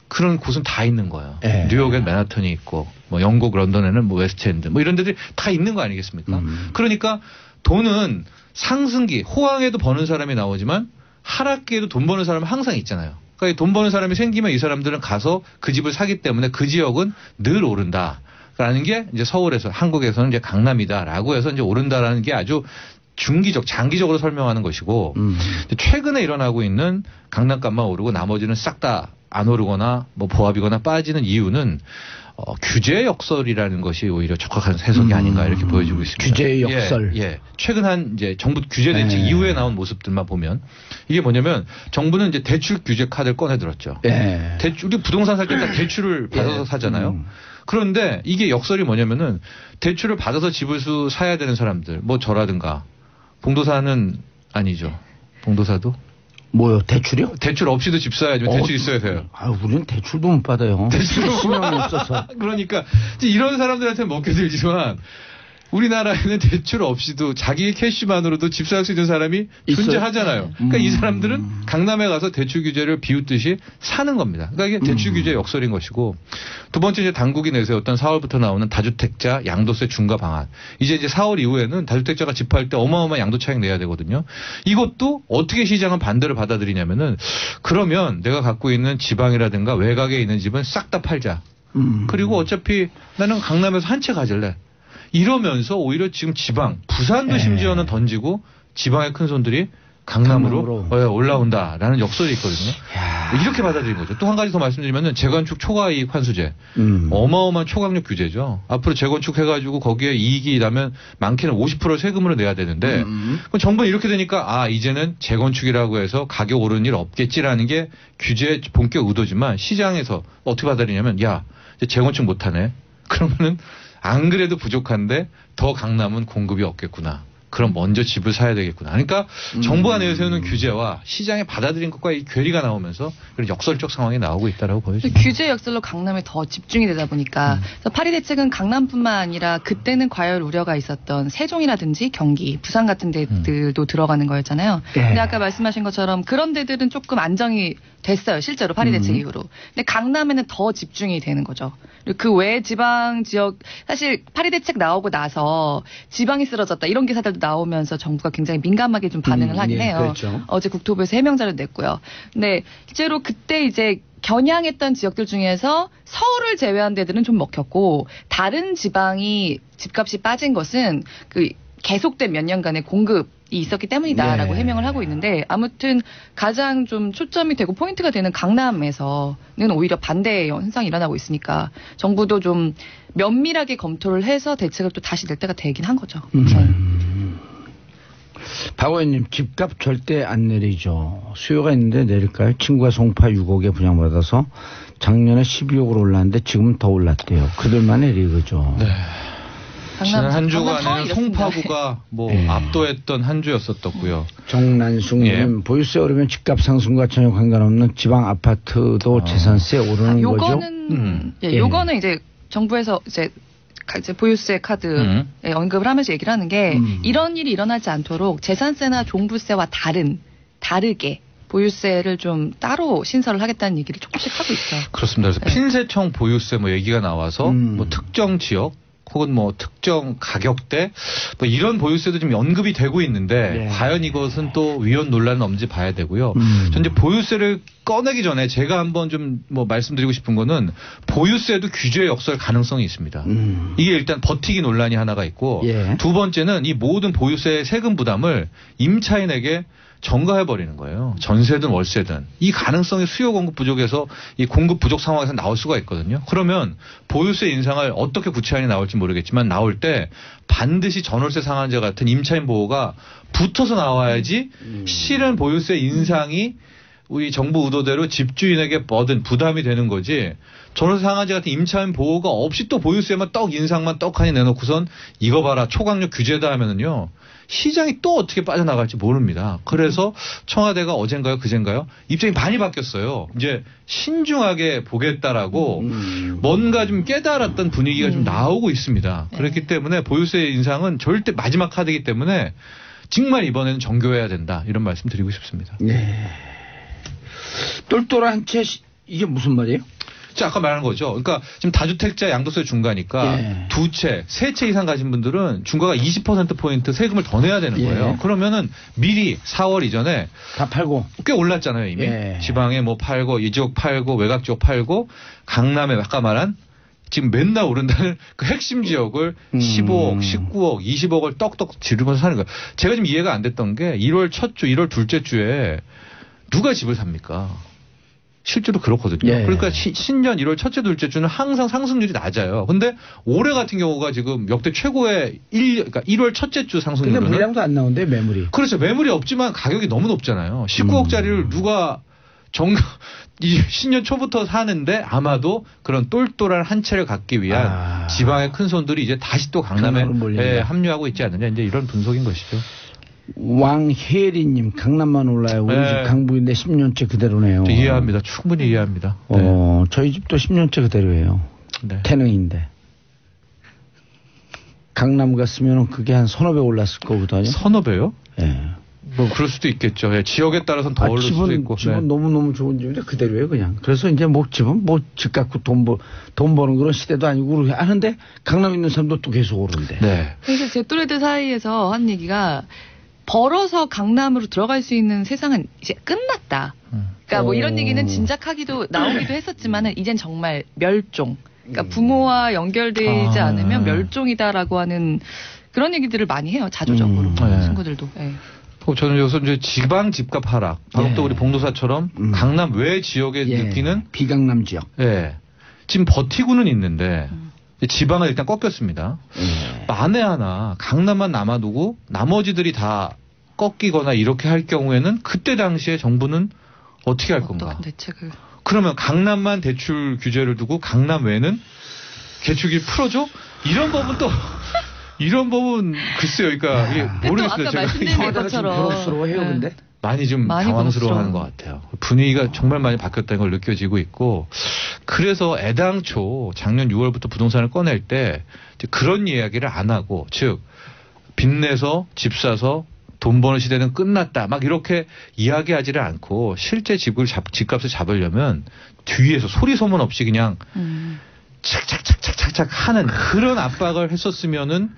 그런 곳은 다 있는 거예요. 뉴욕엔 맨하튼이 있고 뭐 영국 런던에는 뭐 웨스트엔드 뭐 이런 데들이 다 있는 거 아니겠습니까? 그러니까 돈은 상승기 호황에도 버는 사람이 나오지만 하락기에도 돈 버는 사람은 항상 있잖아요. 그러니까 돈 버는 사람이 생기면 이 사람들은 가서 그 집을 사기 때문에 그 지역은 늘 오른다라는 게 이제 서울에서 한국에서는 이제 강남이다라고 해서 이제 오른다라는 게 아주 중기적, 장기적으로 설명하는 것이고 최근에 일어나고 있는 강남값만 오르고 나머지는 싹 다 안 오르거나 뭐 보합이거나 빠지는 이유는 규제 역설이라는 것이 오히려 적합한 해석이 아닌가 이렇게 보여지고 있습니다. 규제 역설. 예. 최근 한 이제 정부 규제 대책 이후에 나온 모습들만 보면 이게 뭐냐면 정부는 이제 대출 규제 카드를 꺼내 들었죠. 우리 부동산 살 때 다 대출을 받아서 사잖아요. 그런데 이게 역설이 뭐냐면은 대출을 받아서 집을 사야 되는 사람들, 뭐 저라든가 봉도사는 아니죠. 봉도사도? 뭐요? 대출이요? 대출 없이도 집 사야죠. 대출 있어야 돼요. 우리는 대출도 못 받아요. 대출도 신용이 없어서. 그러니까 이런 사람들한테 먹혀들지만 우리나라에는 대출 없이도 자기의 캐시만으로도 집 살 수 있는 사람이 존재하잖아요. 그러니까 이 사람들은 강남에 가서 대출 규제를 비웃듯이 사는 겁니다. 그러니까 이게 대출 규제 역설인 것이고 두 번째 이제 당국이 내세웠던 4월부터 나오는 다주택자 양도세 중과 방안. 이제 4월 이후에는 다주택자가 집할 때 어마어마한 양도 차익 내야 되거든요. 이것도 어떻게 시장은 반대를 받아들이냐면은 그러면 내가 갖고 있는 지방이라든가 외곽에 있는 집은 싹 다 팔자. 그리고 어차피 나는 강남에서 한 채 가질래. 이러면서 오히려 지금 지방, 부산도 심지어는 던지고 지방의 큰 손들이 강남으로 올라온다라는 역설이 있거든요. 이렇게 받아들인 거죠. 또 한 가지 더 말씀드리면은 재건축 초과이익 환수제. 어마어마한 초강력 규제죠. 앞으로 재건축 해가지고 거기에 이익이 나면 많게는 50% 세금으로 내야 되는데 그럼 정부는 이렇게 되니까 이제는 재건축이라고 해서 가격 오르는 일 없겠지라는 게 규제의 본격 의도지만 시장에서 어떻게 받아들이냐면 야 이제 재건축 못하네. 그러면은 안 그래도 부족한데 더 강남은 공급이 없겠구나. 그럼 먼저 집을 사야 되겠구나. 그러니까 정부가 내세우는 규제와 시장에 받아들인 것과 이 괴리가 나오면서 그런 역설적 상황이 나오고 있다라고 보여집니다. 규제 역설로 강남에 더 집중이 되다 보니까 파리 대책은 강남뿐만 아니라 그때는 과열 우려가 있었던 세종이라든지 경기, 부산 같은 데들도 들어가는 거였잖아요. 근데 아까 말씀하신 것처럼 그런 데들은 조금 안정이 됐어요. 실제로 파리 대책 이후로. 근데 강남에는 더 집중이 되는 거죠. 그 외 지방 지역 사실 파리 대책 나오고 나서 지방이 쓰러졌다 이런 기사들도 나오면서 정부가 굉장히 민감하게 좀 반응을 하긴 해요. 그렇죠. 어제 국토부에서 해명자를 냈고요. 근데 실제로 그때 이제 겨냥했던 지역들 중에서 서울을 제외한 데들은 좀 먹혔고 다른 지방이 집값이 빠진 것은 그 계속된 몇 년간의 공급이 있었기 때문이다라고 해명을 하고 있는데 아무튼 가장 좀 초점이 되고 포인트가 되는 강남에서는 오히려 반대의 현상이 일어나고 있으니까 정부도 좀 면밀하게 검토를 해서 대책을 또 다시 낼 때가 되긴 한 거죠. 박 의원님 집값 절대 안 내리죠. 수요가 있는데 내릴까요? 친구가 송파 6억에 분양받아서 작년에 12억으로 올랐는데 지금 더 올랐대요. 그들만 내리죠. 네. 지난 한 주간에는 송파구가 압도했던 한 주였었고요. 정난숙님 보유세 오르면 집값 상승과 전혀 관계없는 지방 아파트도 재산세 오르는 거죠? 요거는 이제 정부에서 이제 보유세 카드에 언급을 하면서 얘기를 하는 게 이런 일이 일어나지 않도록 재산세나 종부세와 다르게 보유세를 좀 따로 신설을 하겠다는 얘기를 조금씩 하고 있죠. 그렇습니다. 그래서 핀세청 보유세 얘기가 나와서 특정 지역 혹은 특정 가격대 이런 보유세도 좀 언급이 되고 있는데 과연 이것은 또 위헌 논란은 없는지 봐야 되고요. 전 이제 보유세를 꺼내기 전에 제가 한번 좀 말씀드리고 싶은 거는 보유세도 규제 역설 가능성이 있습니다. 이게 일단 버티기 논란이 하나가 있고 두 번째는 이 모든 보유세 세금 부담을 임차인에게 전가해버리는 거예요. 전세든 월세든. 이 가능성이 수요 공급 부족에서 이 공급 부족 상황에서 나올 수가 있거든요. 그러면 보유세 인상을 어떻게 구체안이 나올지 모르겠지만 나올 때 반드시 전월세 상한제 같은 임차인 보호가 붙어서 나와야지 실은 보유세 인상이 우리 정부 의도대로 집주인에게 부담이 되는 거지. 전월세 상한제 같은 임차인 보호가 없이 또 보유세만 인상만 떡하니 내놓고선 이거 봐라 초강력 규제다 하면은요. 시장이 또 어떻게 빠져나갈지 모릅니다. 그래서 청와대가 어젠가요 그젠가요 입장이 많이 바뀌었어요. 이제 신중하게 보겠다라고 뭔가 좀 깨달았던 분위기가 좀 나오고 있습니다. 그렇기 때문에 보유세 인상은 절대 마지막 카드이기 때문에 정말 이번에는 정교해야 된다. 이런 말씀 드리고 싶습니다. 네. 똘똘한 채 이게 무슨 말이에요? 아까 말한 거죠. 그러니까 지금 다주택자 양도세 중과니까 두 채, 세 채 이상 가진 분들은 중과가 20%포인트 세금을 더 내야 되는 거예요. 그러면은 미리 4월 이전에 다 팔고 꽤 올랐잖아요, 이미. 지방에 팔고, 이 지역 팔고, 외곽 지역 팔고, 강남에 아까 말한 지금 맨날 오른다는 그 핵심 지역을 15억, 19억, 20억을 떡떡 지르면서 사는 거예요. 제가 지금 이해가 안 됐던 게 1월 첫 주, 1월 둘째 주에 누가 집을 삽니까? 실제로 그렇거든요. 예. 그러니까 신년 1월 첫째, 둘째 주는 항상 상승률이 낮아요. 근데 올해 같은 경우가 지금 역대 최고의 그러니까 1월 첫째 주 근데 상승률은 물량도 안 나오는데 매물이. 그렇죠. 매물이 없지만 가격이 너무 높잖아요. 19억짜리를 누가 이 신년 초부터 사는데 아마도 그런 똘똘한 한 채를 갖기 위한 지방의 큰 손들이 이제 다시 또 강남에 합류하고 있지 않느냐 이제 이런 분석인 것이죠. 왕혜리님 강남만 올라요. 우리 집 강북인데 10년째 그대로네요. 이해합니다. 충분히 이해합니다. 네. 저희 집도 10년째 그대로예요. 네. 태릉인데. 강남 갔으면 그게 한 서너 배 올랐을 거거든요. 서너 배요? 예. 뭐 그럴 수도 있겠죠. 예, 지역에 따라서는 더 오를 수도 있고. 집은 너무너무 좋은 집인데 그대로예요 그냥. 그래서 이제 뭐 집은 뭐 집 갖고 돈 버는 그런 시대도 아니고 하는데 강남에 있는 사람도 또 계속 오른대. 네. 그래서 제 또래들 사이에서 한 얘기가 벌어서 강남으로 들어갈 수 있는 세상은 이제 끝났다. 그러니까 뭐 이런 얘기는 진작하기도 나오기도 했었지만은 이젠 정말 멸종. 그러니까 부모와 연결되지 않으면 멸종이다라고 하는 그런 얘기들을 많이 해요. 자조적으로 친구들도. 네. 저는 여기서 이제 지방 집값 하락, 방금 또 우리 봉도사처럼 강남 외 지역에 느끼는 비강남 지역. 예. 지금 버티고는 있는데 지방은 일단 꺾였습니다. 만에 하나 강남만 남아두고 나머지들이 다 꺾이거나 이렇게 할 경우에는 그때 당시에 정부는 어떻게 할 건가? 대책을. 그러면 강남만 대출 규제를 두고 강남 외에는 대출이 풀어줘? 이런 법은 글쎄요. 그러니까 이게 모르겠어요. 아까 말씀드린 것처럼 부럽스러워해요, 근데. 많이 좀 당황스러워하는 것 같아요. 분위기가 정말 많이 바뀌었다는 걸 느껴지고 있고 그래서 애당초 작년 6월부터 부동산을 꺼낼 때 그런 이야기를 안 하고 즉 빚내서 집 사서 돈 버는 시대는 끝났다. 막 이렇게 이야기하지를 않고 실제 집값을 잡으려면 뒤에서 소리 소문 없이 그냥 착착착착착착 하는 그런 압박을 했었으면은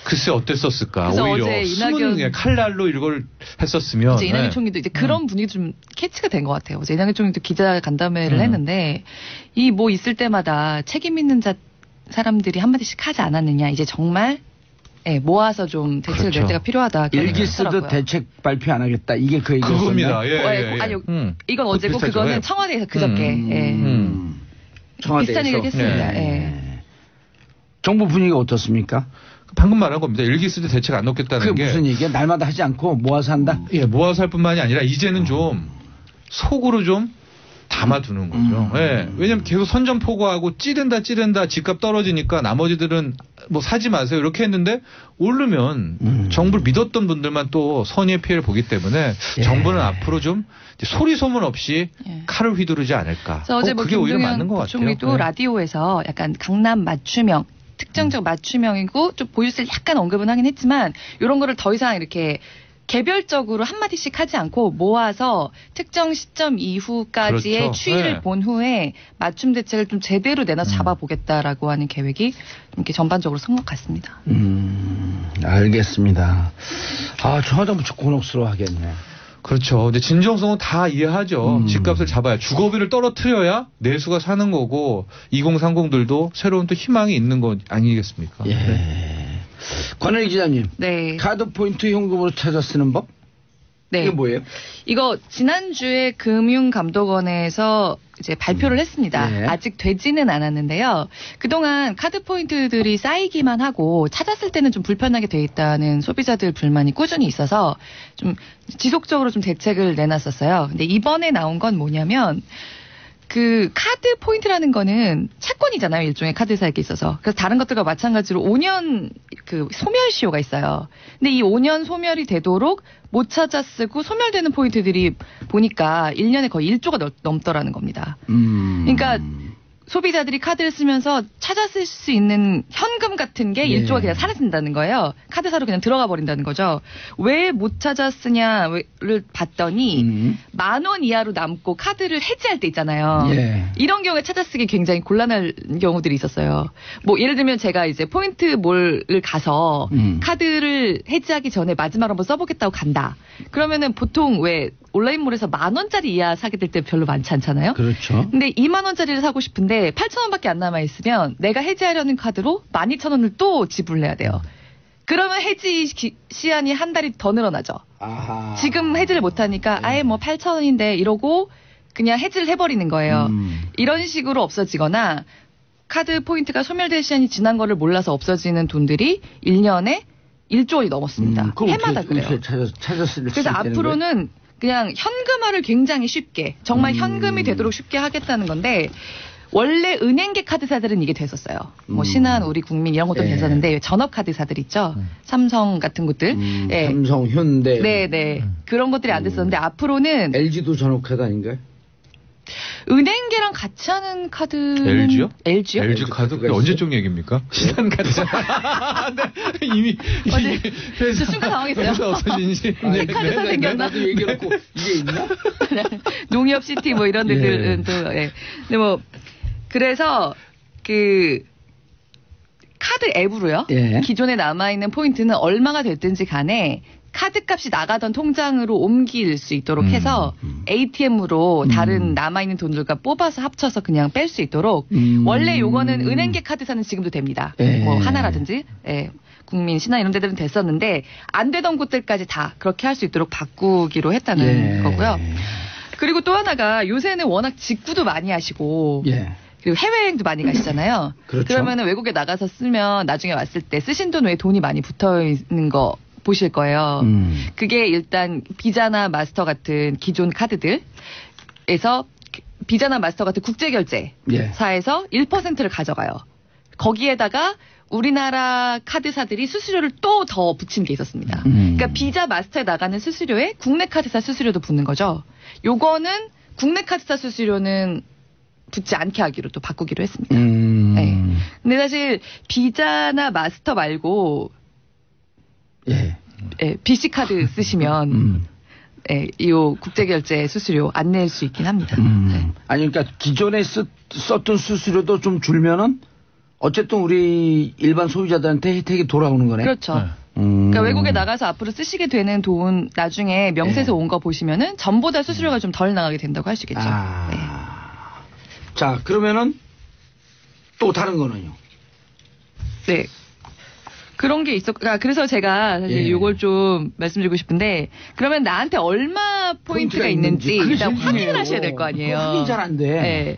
글쎄 어땠었을까. 오히려 숨은 칼날로 이걸 했었으면. 이제 이낙연 총리도 이제 그런 분위기 좀 캐치가 된 것 같아요. 어제 이낙연 총리도 기자 간담회를 했는데 이 뭐 있을 때마다 책임 있는 사람들이 한마디씩 하지 않았느냐. 이제 정말 모아서 좀 대책을 낼 때가 필요하다. 일기 쓰듯 대책 발표 안 하겠다. 이게 그 얘기였었나요? 그겁니다. 아니요. 이건 어제고 그거는 청와대에서 그저께. 청와대에서. 비슷한 얘기를 했습니다. 정부 분위기가 어떻습니까? 방금 말한 겁니다. 일기 쓰듯 대책 안 넣겠다는 그게 무슨 얘기야? 날마다 하지 않고 모아서 한다? 예, 모아서 할 뿐만이 아니라 이제는 좀 속으로 좀 담아두는 거죠. 예. 왜냐면 계속 선전포고하고 찌른다 집값 떨어지니까 나머지들은 뭐 사지 마세요 이렇게 했는데 오르면 정부를 믿었던 분들만 또 선의의 피해를 보기 때문에 정부는 앞으로 좀 소리 소문 없이 칼을 휘두르지 않을까. 어제 그게 오히려 맞는 것 같아요. 총리도 라디오에서 약간 강남 맞춤형 특정적 맞춤형이고 좀 보유세를 약간 언급은 하긴 했지만 이런 거를 더 이상 이렇게 개별적으로 한마디씩 하지 않고 모아서 특정 시점 이후까지의 추이를 본 후에 맞춤 대책을 좀 제대로 내놔서 잡아보겠다라고 하는 계획이 이렇게 전반적으로 선 것 같습니다. 알겠습니다. 청와대 무척 곤혹스러워 하겠네. 그렇죠. 근데 진정성은 다 이해하죠. 집값을 잡아야 주거비를 떨어뜨려야 내수가 사는 거고 2030들도 새로운 또 희망이 있는 거 아니겠습니까? 예. 네. 권은희 기자님. 네. 카드 포인트 현금으로 찾아 쓰는 법? 네. 이게 뭐예요? 이거 지난주에 금융감독원에서 이제 발표를 했습니다. 아직 되지는 않았는데요. 그동안 카드 포인트들이 쌓이기만 하고 찾았을 때는 좀 불편하게 돼 있다는 소비자들 불만이 꾸준히 있어서 좀 지속적으로 좀 대책을 내놨었어요. 근데 이번에 나온 건 뭐냐면 그 카드 포인트라는 거는 채권이잖아요. 일종의 카드사에게 있어서. 그래서 다른 것들과 마찬가지로 5년 그 소멸시효가 있어요. 근데 이 5년 소멸이 되도록 못 찾아 쓰고 소멸되는 포인트들이 보니까 1년에 거의 1조가 넘더라는 겁니다. 그러니까 소비자들이 카드를 쓰면서 찾아 쓸 수 있는 현금 같은 게 1조가 그냥 사라진다는 거예요. 카드사로 그냥 들어가 버린다는 거죠. 왜 못 찾아 쓰냐를 봤더니 10,000원 이하로 남고 카드를 해지할 때 있잖아요. 이런 경우에 찾아 쓰기 굉장히 곤란한 경우들이 있었어요. 뭐 예를 들면 제가 이제 포인트몰을 가서 카드를 해지하기 전에 마지막으로 한번 써보겠다고 간다. 그러면은 보통 왜 온라인몰에서 10,000원짜리 이하 사게 될 때 별로 많지 않잖아요. 그렇죠. 근데 20,000원짜리를 사고 싶은데 8,000원밖에 안 남아 있으면 내가 해지하려는 카드로 12,000원을 또 지불해야 돼요. 그러면 해지 시한이 한 달이 더 늘어나죠. 지금 해지를 못하니까 아예 뭐 8,000원인데 이러고 그냥 해지를 해버리는 거예요. 이런 식으로 없어지거나 카드 포인트가 소멸될 시간이 지난 거를 몰라서 없어지는 돈들이 1년에 1조 원이 넘었습니다. 해마다 그래요. 찾았을 그래서 앞으로는 그냥 현금화를 굉장히 쉽게 정말 현금이 되도록 쉽게 하겠다는 건데 원래 은행계 카드사들은 이게 됐었어요. 뭐 신한, 우리국민 이런 것도 됐었는데 전업 카드사들 있죠. 삼성 같은 곳들. 예. 삼성, 현대. 네네. 그런 것들이 안 됐었는데 앞으로는 LG도 전업 카드 아닌가요? 은행계랑 같이 하는 카드는 LG요? LG요? LG 카드? 그게 언제적 얘기입니까? 신한 카드. 네, 이미 저 순간 당황했어요. 없어진 지. 카드사 생겼나? 나도 얘기해놓고 이게 있나? 농협시티 뭐 이런 데들은 또 예. 근데 뭐 그래서 그 카드 앱으로요. 예. 기존에 남아있는 포인트는 얼마가 됐든지 간에 카드값이 나가던 통장으로 옮길 수 있도록 해서 ATM으로 다른 남아있는 돈들과 뽑아서 합쳐서 그냥 뺄 수 있도록 원래 요거는 은행계 카드사는 지금도 됩니다. 예. 뭐 하나라든지 예. 국민, 신한 이런 데들은 됐었는데 안 되던 곳들까지 다 그렇게 할 수 있도록 바꾸기로 했다는 거고요. 그리고 또 하나가 요새는 워낙 직구도 많이 하시고 그리고 해외여행도 많이 가시잖아요. 그렇죠. 그러면 외국에 나가서 쓰면 나중에 왔을 때 쓰신 돈 외에 돈이 많이 붙어 있는 거 보실 거예요. 그게 일단 비자나 마스터 같은 기존 카드들에서 비자나 마스터 같은 국제결제사에서 1%를 가져가요. 거기에다가 우리나라 카드사들이 수수료를 또 더 붙인 게 있었습니다. 그러니까 비자 마스터에 나가는 수수료에 국내 카드사 수수료도 붙는 거죠. 요거는 국내 카드사 수수료는 붙지 않게 하기로 또 바꾸기로 했습니다. 네. 근데 사실 비자나 마스터 말고 BC 카드 쓰시면 이 국제결제 수수료 안 낼 수 있긴 합니다. 네. 아니 그러니까 기존에 썼던 수수료도 좀 줄면은 어쨌든 우리 일반 소비자들한테 혜택이 돌아오는 거네. 그렇죠. 그러니까 외국에 나가서 앞으로 쓰시게 되는 돈 나중에 명세서 온 거 보시면은 전보다 수수료가 좀 덜 나가게 된다고 할 수 있겠죠. 네. 자 그러면은 또 다른 거는요. 네. 그런 게 그래서 제가 사실 요걸 좀 말씀드리고 싶은데 그러면 나한테 얼마 포인트가 있는지 일단 확인을 하셔야 될 거 아니에요. 확인 잘 안 돼. 네.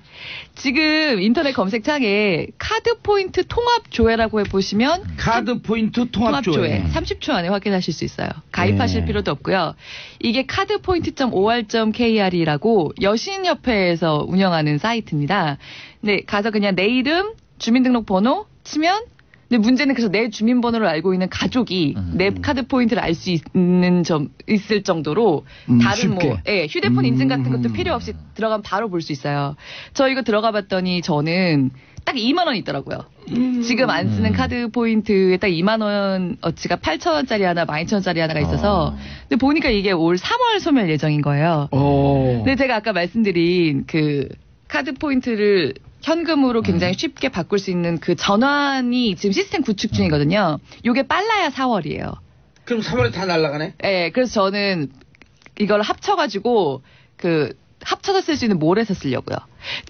지금 인터넷 검색창에 카드 포인트 통합 조회라고 해보시면 카드 포인트 통합 조회 30초 안에 확인하실 수 있어요. 가입하실 필요도 없고요. 이게 카드포인트.or.kr이라고 여신협회에서 운영하는 사이트입니다. 근데 가서 그냥 내 이름, 주민등록번호 치면 근데 문제는 그래서 내 주민번호를 알고 있는 가족이 내 카드 포인트를 알 수 있을 정도로 다른 쉽게. 휴대폰 인증 같은 것도 필요 없이 들어가면 바로 볼 수 있어요. 저 이거 들어가 봤더니 저는 딱 2만 원 있더라고요. 지금 안 쓰는 카드 포인트에 딱 2만 원 어치가 8,000원짜리 하나, 12,000원짜리 하나가 있어서 근데 보니까 이게 올 3월 소멸 예정인 거예요. 근데 제가 아까 말씀드린 그 카드 포인트를 현금으로 굉장히 쉽게 바꿀 수 있는 그 전환이 지금 시스템 구축 중이거든요. 요게 빨라야 4월이에요. 그럼 3월에 다 날아가네? 네, 그래서 저는 이걸 합쳐가지고 합쳐서 쓸 수 있는 몰에서 쓰려고요.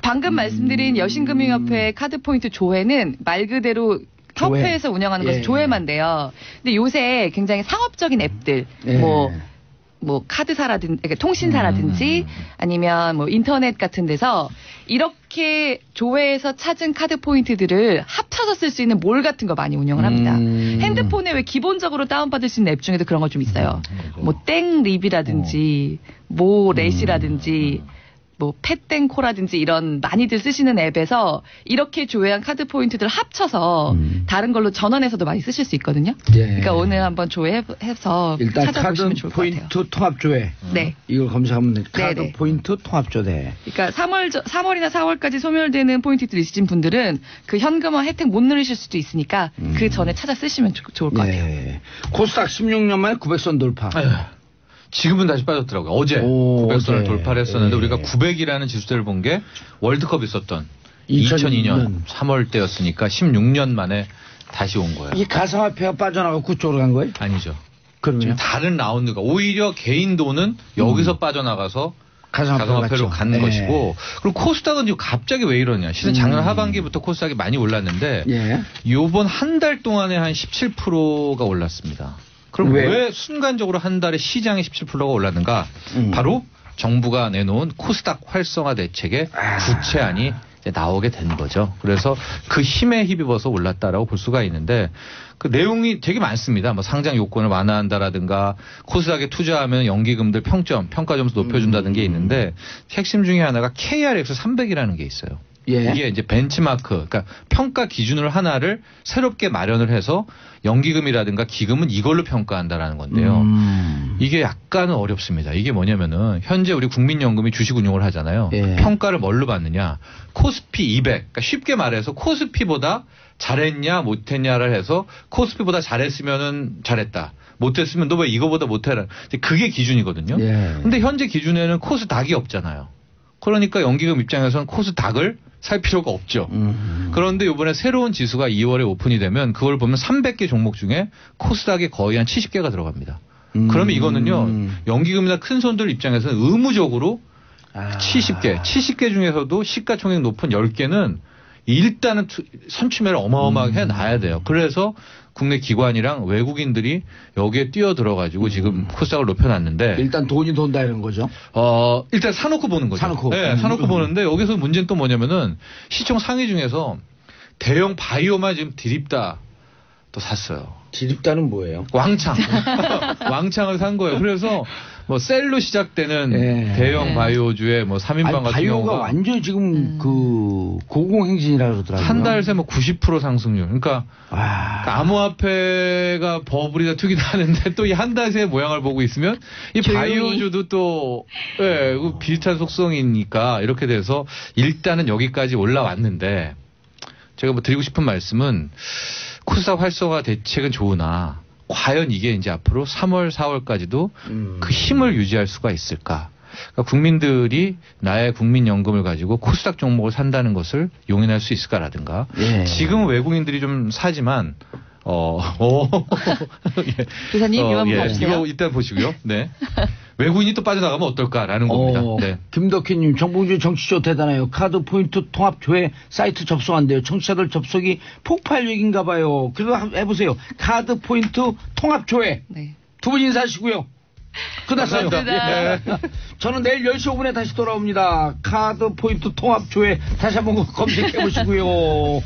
방금 말씀드린 여신금융협회 카드 포인트 조회는 말 그대로 협회에서 운영하는 것은 조회만 돼요. 근데 요새 굉장히 상업적인 앱들, 뭐 카드사라든지 그러니까 통신사라든지 아니면 뭐 인터넷 같은 데서 이렇게 조회해서 찾은 카드 포인트들을 합쳐서 쓸 수 있는 몰 같은 거 많이 운영을 합니다. 핸드폰에 왜 기본적으로 다운받을 수 있는 앱 중에도 그런 거 좀 있어요. 뭐 땡립이라든지 모렛이라든지 뭐 펫땡코라든지 이런 많이들 쓰시는 앱에서 이렇게 조회한 카드 포인트들 합쳐서 다른 걸로 전원해서도 많이 쓰실 수 있거든요. 그러니까 오늘 한번 조회해서 일단 찾아보시면 카드 좋을 것 같아요. 포인트 통합 조회. 네. 이걸 검색하면 돼. 카드 네네. 포인트 통합 조회. 그러니까 3월이나 4월까지 소멸되는 포인트들 있으신 분들은 그 현금화 혜택 못 누리실 수도 있으니까 그 전에 찾아 쓰시면 좋을 것 같아요. 코스닥 16년 만에 900선 돌파. 지금은 다시 빠졌더라고요. 어제 900선을 돌파를 했었는데 우리가 900이라는 지수대를 본 게 월드컵 있었던 2002년 3월 때였으니까 16년 만에 다시 온 거예요. 이 가상화폐가 빠져나가고 그쪽으로 간 거예요? 아니죠. 그러면 다른 라운드가 오히려 개인 돈은 여기서 빠져나가서 가상화폐로 가는 것이고 그리고 코스닥은 갑자기 왜 이러냐. 실은 작년 하반기부터 코스닥이 많이 올랐는데 요번 한 달 동안에 한 17%가 올랐습니다. 그럼 왜 순간적으로 한 달에 시장이 17%가 올랐는가? 바로 정부가 내놓은 코스닥 활성화 대책의 구체안이 이제 나오게 된 거죠. 그래서 그 힘에 힘입어서 올랐다라고 볼 수가 있는데 그 내용이 되게 많습니다. 뭐 상장 요건을 완화한다라든가 코스닥에 투자하면 연기금들 평가 점수 높여준다는 게 있는데 핵심 중에 하나가 KRX 300이라는 게 있어요. 예. 이게 이제 벤치마크, 그러니까 평가 기준을 하나를 새롭게 마련을 해서 연기금이라든가 기금은 이걸로 평가한다라는 건데요. 이게 약간은 어렵습니다. 이게 뭐냐면은 현재 우리 국민연금이 주식 운용을 하잖아요. 예. 평가를 뭘로 받느냐? 코스피 200. 그러니까 쉽게 말해서 코스피보다 잘했냐 못했냐를 해서 코스피보다 잘했으면은 잘했다. 못했으면 너 왜 이거보다 못해라. 그게 기준이거든요. 예. 근데 현재 기준에는 코스닥이 없잖아요. 그러니까 연기금 입장에서는 코스닥을 살 필요가 없죠. 그런데 이번에 새로운 지수가 2월에 오픈이 되면 그걸 보면 300개 종목 중에 코스닥이 거의 한 70개가 들어갑니다. 그러면 이거는요. 연기금이나 큰 손들 입장에서는 의무적으로 70개 중에서도 시가총액 높은 10개는 일단은 선취매를 어마어마하게 해놔야 돼요. 그래서 국내 기관이랑 외국인들이 여기에 뛰어들어가지고 지금 코스닥을 높여놨는데 일단 돈이 돈다 이런 거죠. 일단 사놓고 보는 거죠. 사놓고. 네, 사놓고 보는데 여기서 문제는 또 뭐냐면은 시총 상위 중에서 대형 바이오만 지금 디립다 또 샀어요. 디립다는 뭐예요? 왕창. 왕창을 산 거예요. 그래서 뭐 셀로 시작되는 대형 바이오주의 뭐 3인방 같은 바이오가 경우가 완전 지금 그 고공행진이라 그러더라고요. 한 달 새 뭐 90% 상승률. 그러니까 암호화폐가 버블이다 투기다 하는데 또 이 한 달 새 모양을 보고 있으면 이 바이오주도 또 비슷한 속성이니까 이렇게 돼서 일단은 여기까지 올라왔는데 제가 뭐 드리고 싶은 말씀은 코스닥 활성화 대책은 좋으나 과연 이게 이제 앞으로 3월, 4월까지도 그 힘을 유지할 수가 있을까? 그러니까 국민들이 나의 국민연금을 가지고 코스닥 종목을 산다는 것을 용인할 수 있을까라든가. 예. 지금 외국인들이 좀 사지만 기사님 이만 보세요. 이거 일단 보시고요. 네. 외국인이 또 빠져나가면 어떨까라는 겁니다. 네. 김덕희님, 정봉주 정치쇼 대단해요. 카드 포인트 통합 조회 사이트 접속한대요. 청취자들 접속이 폭발력인가 봐요. 그래도 한번 해보세요. 카드 포인트 통합 조회. 네. 두 분 인사하시고요. 끝났어요. 감사합니다. 예. 저는 내일 10시 5분에 다시 돌아옵니다. 카드 포인트 통합 조회 다시 한번 검색해 보시고요.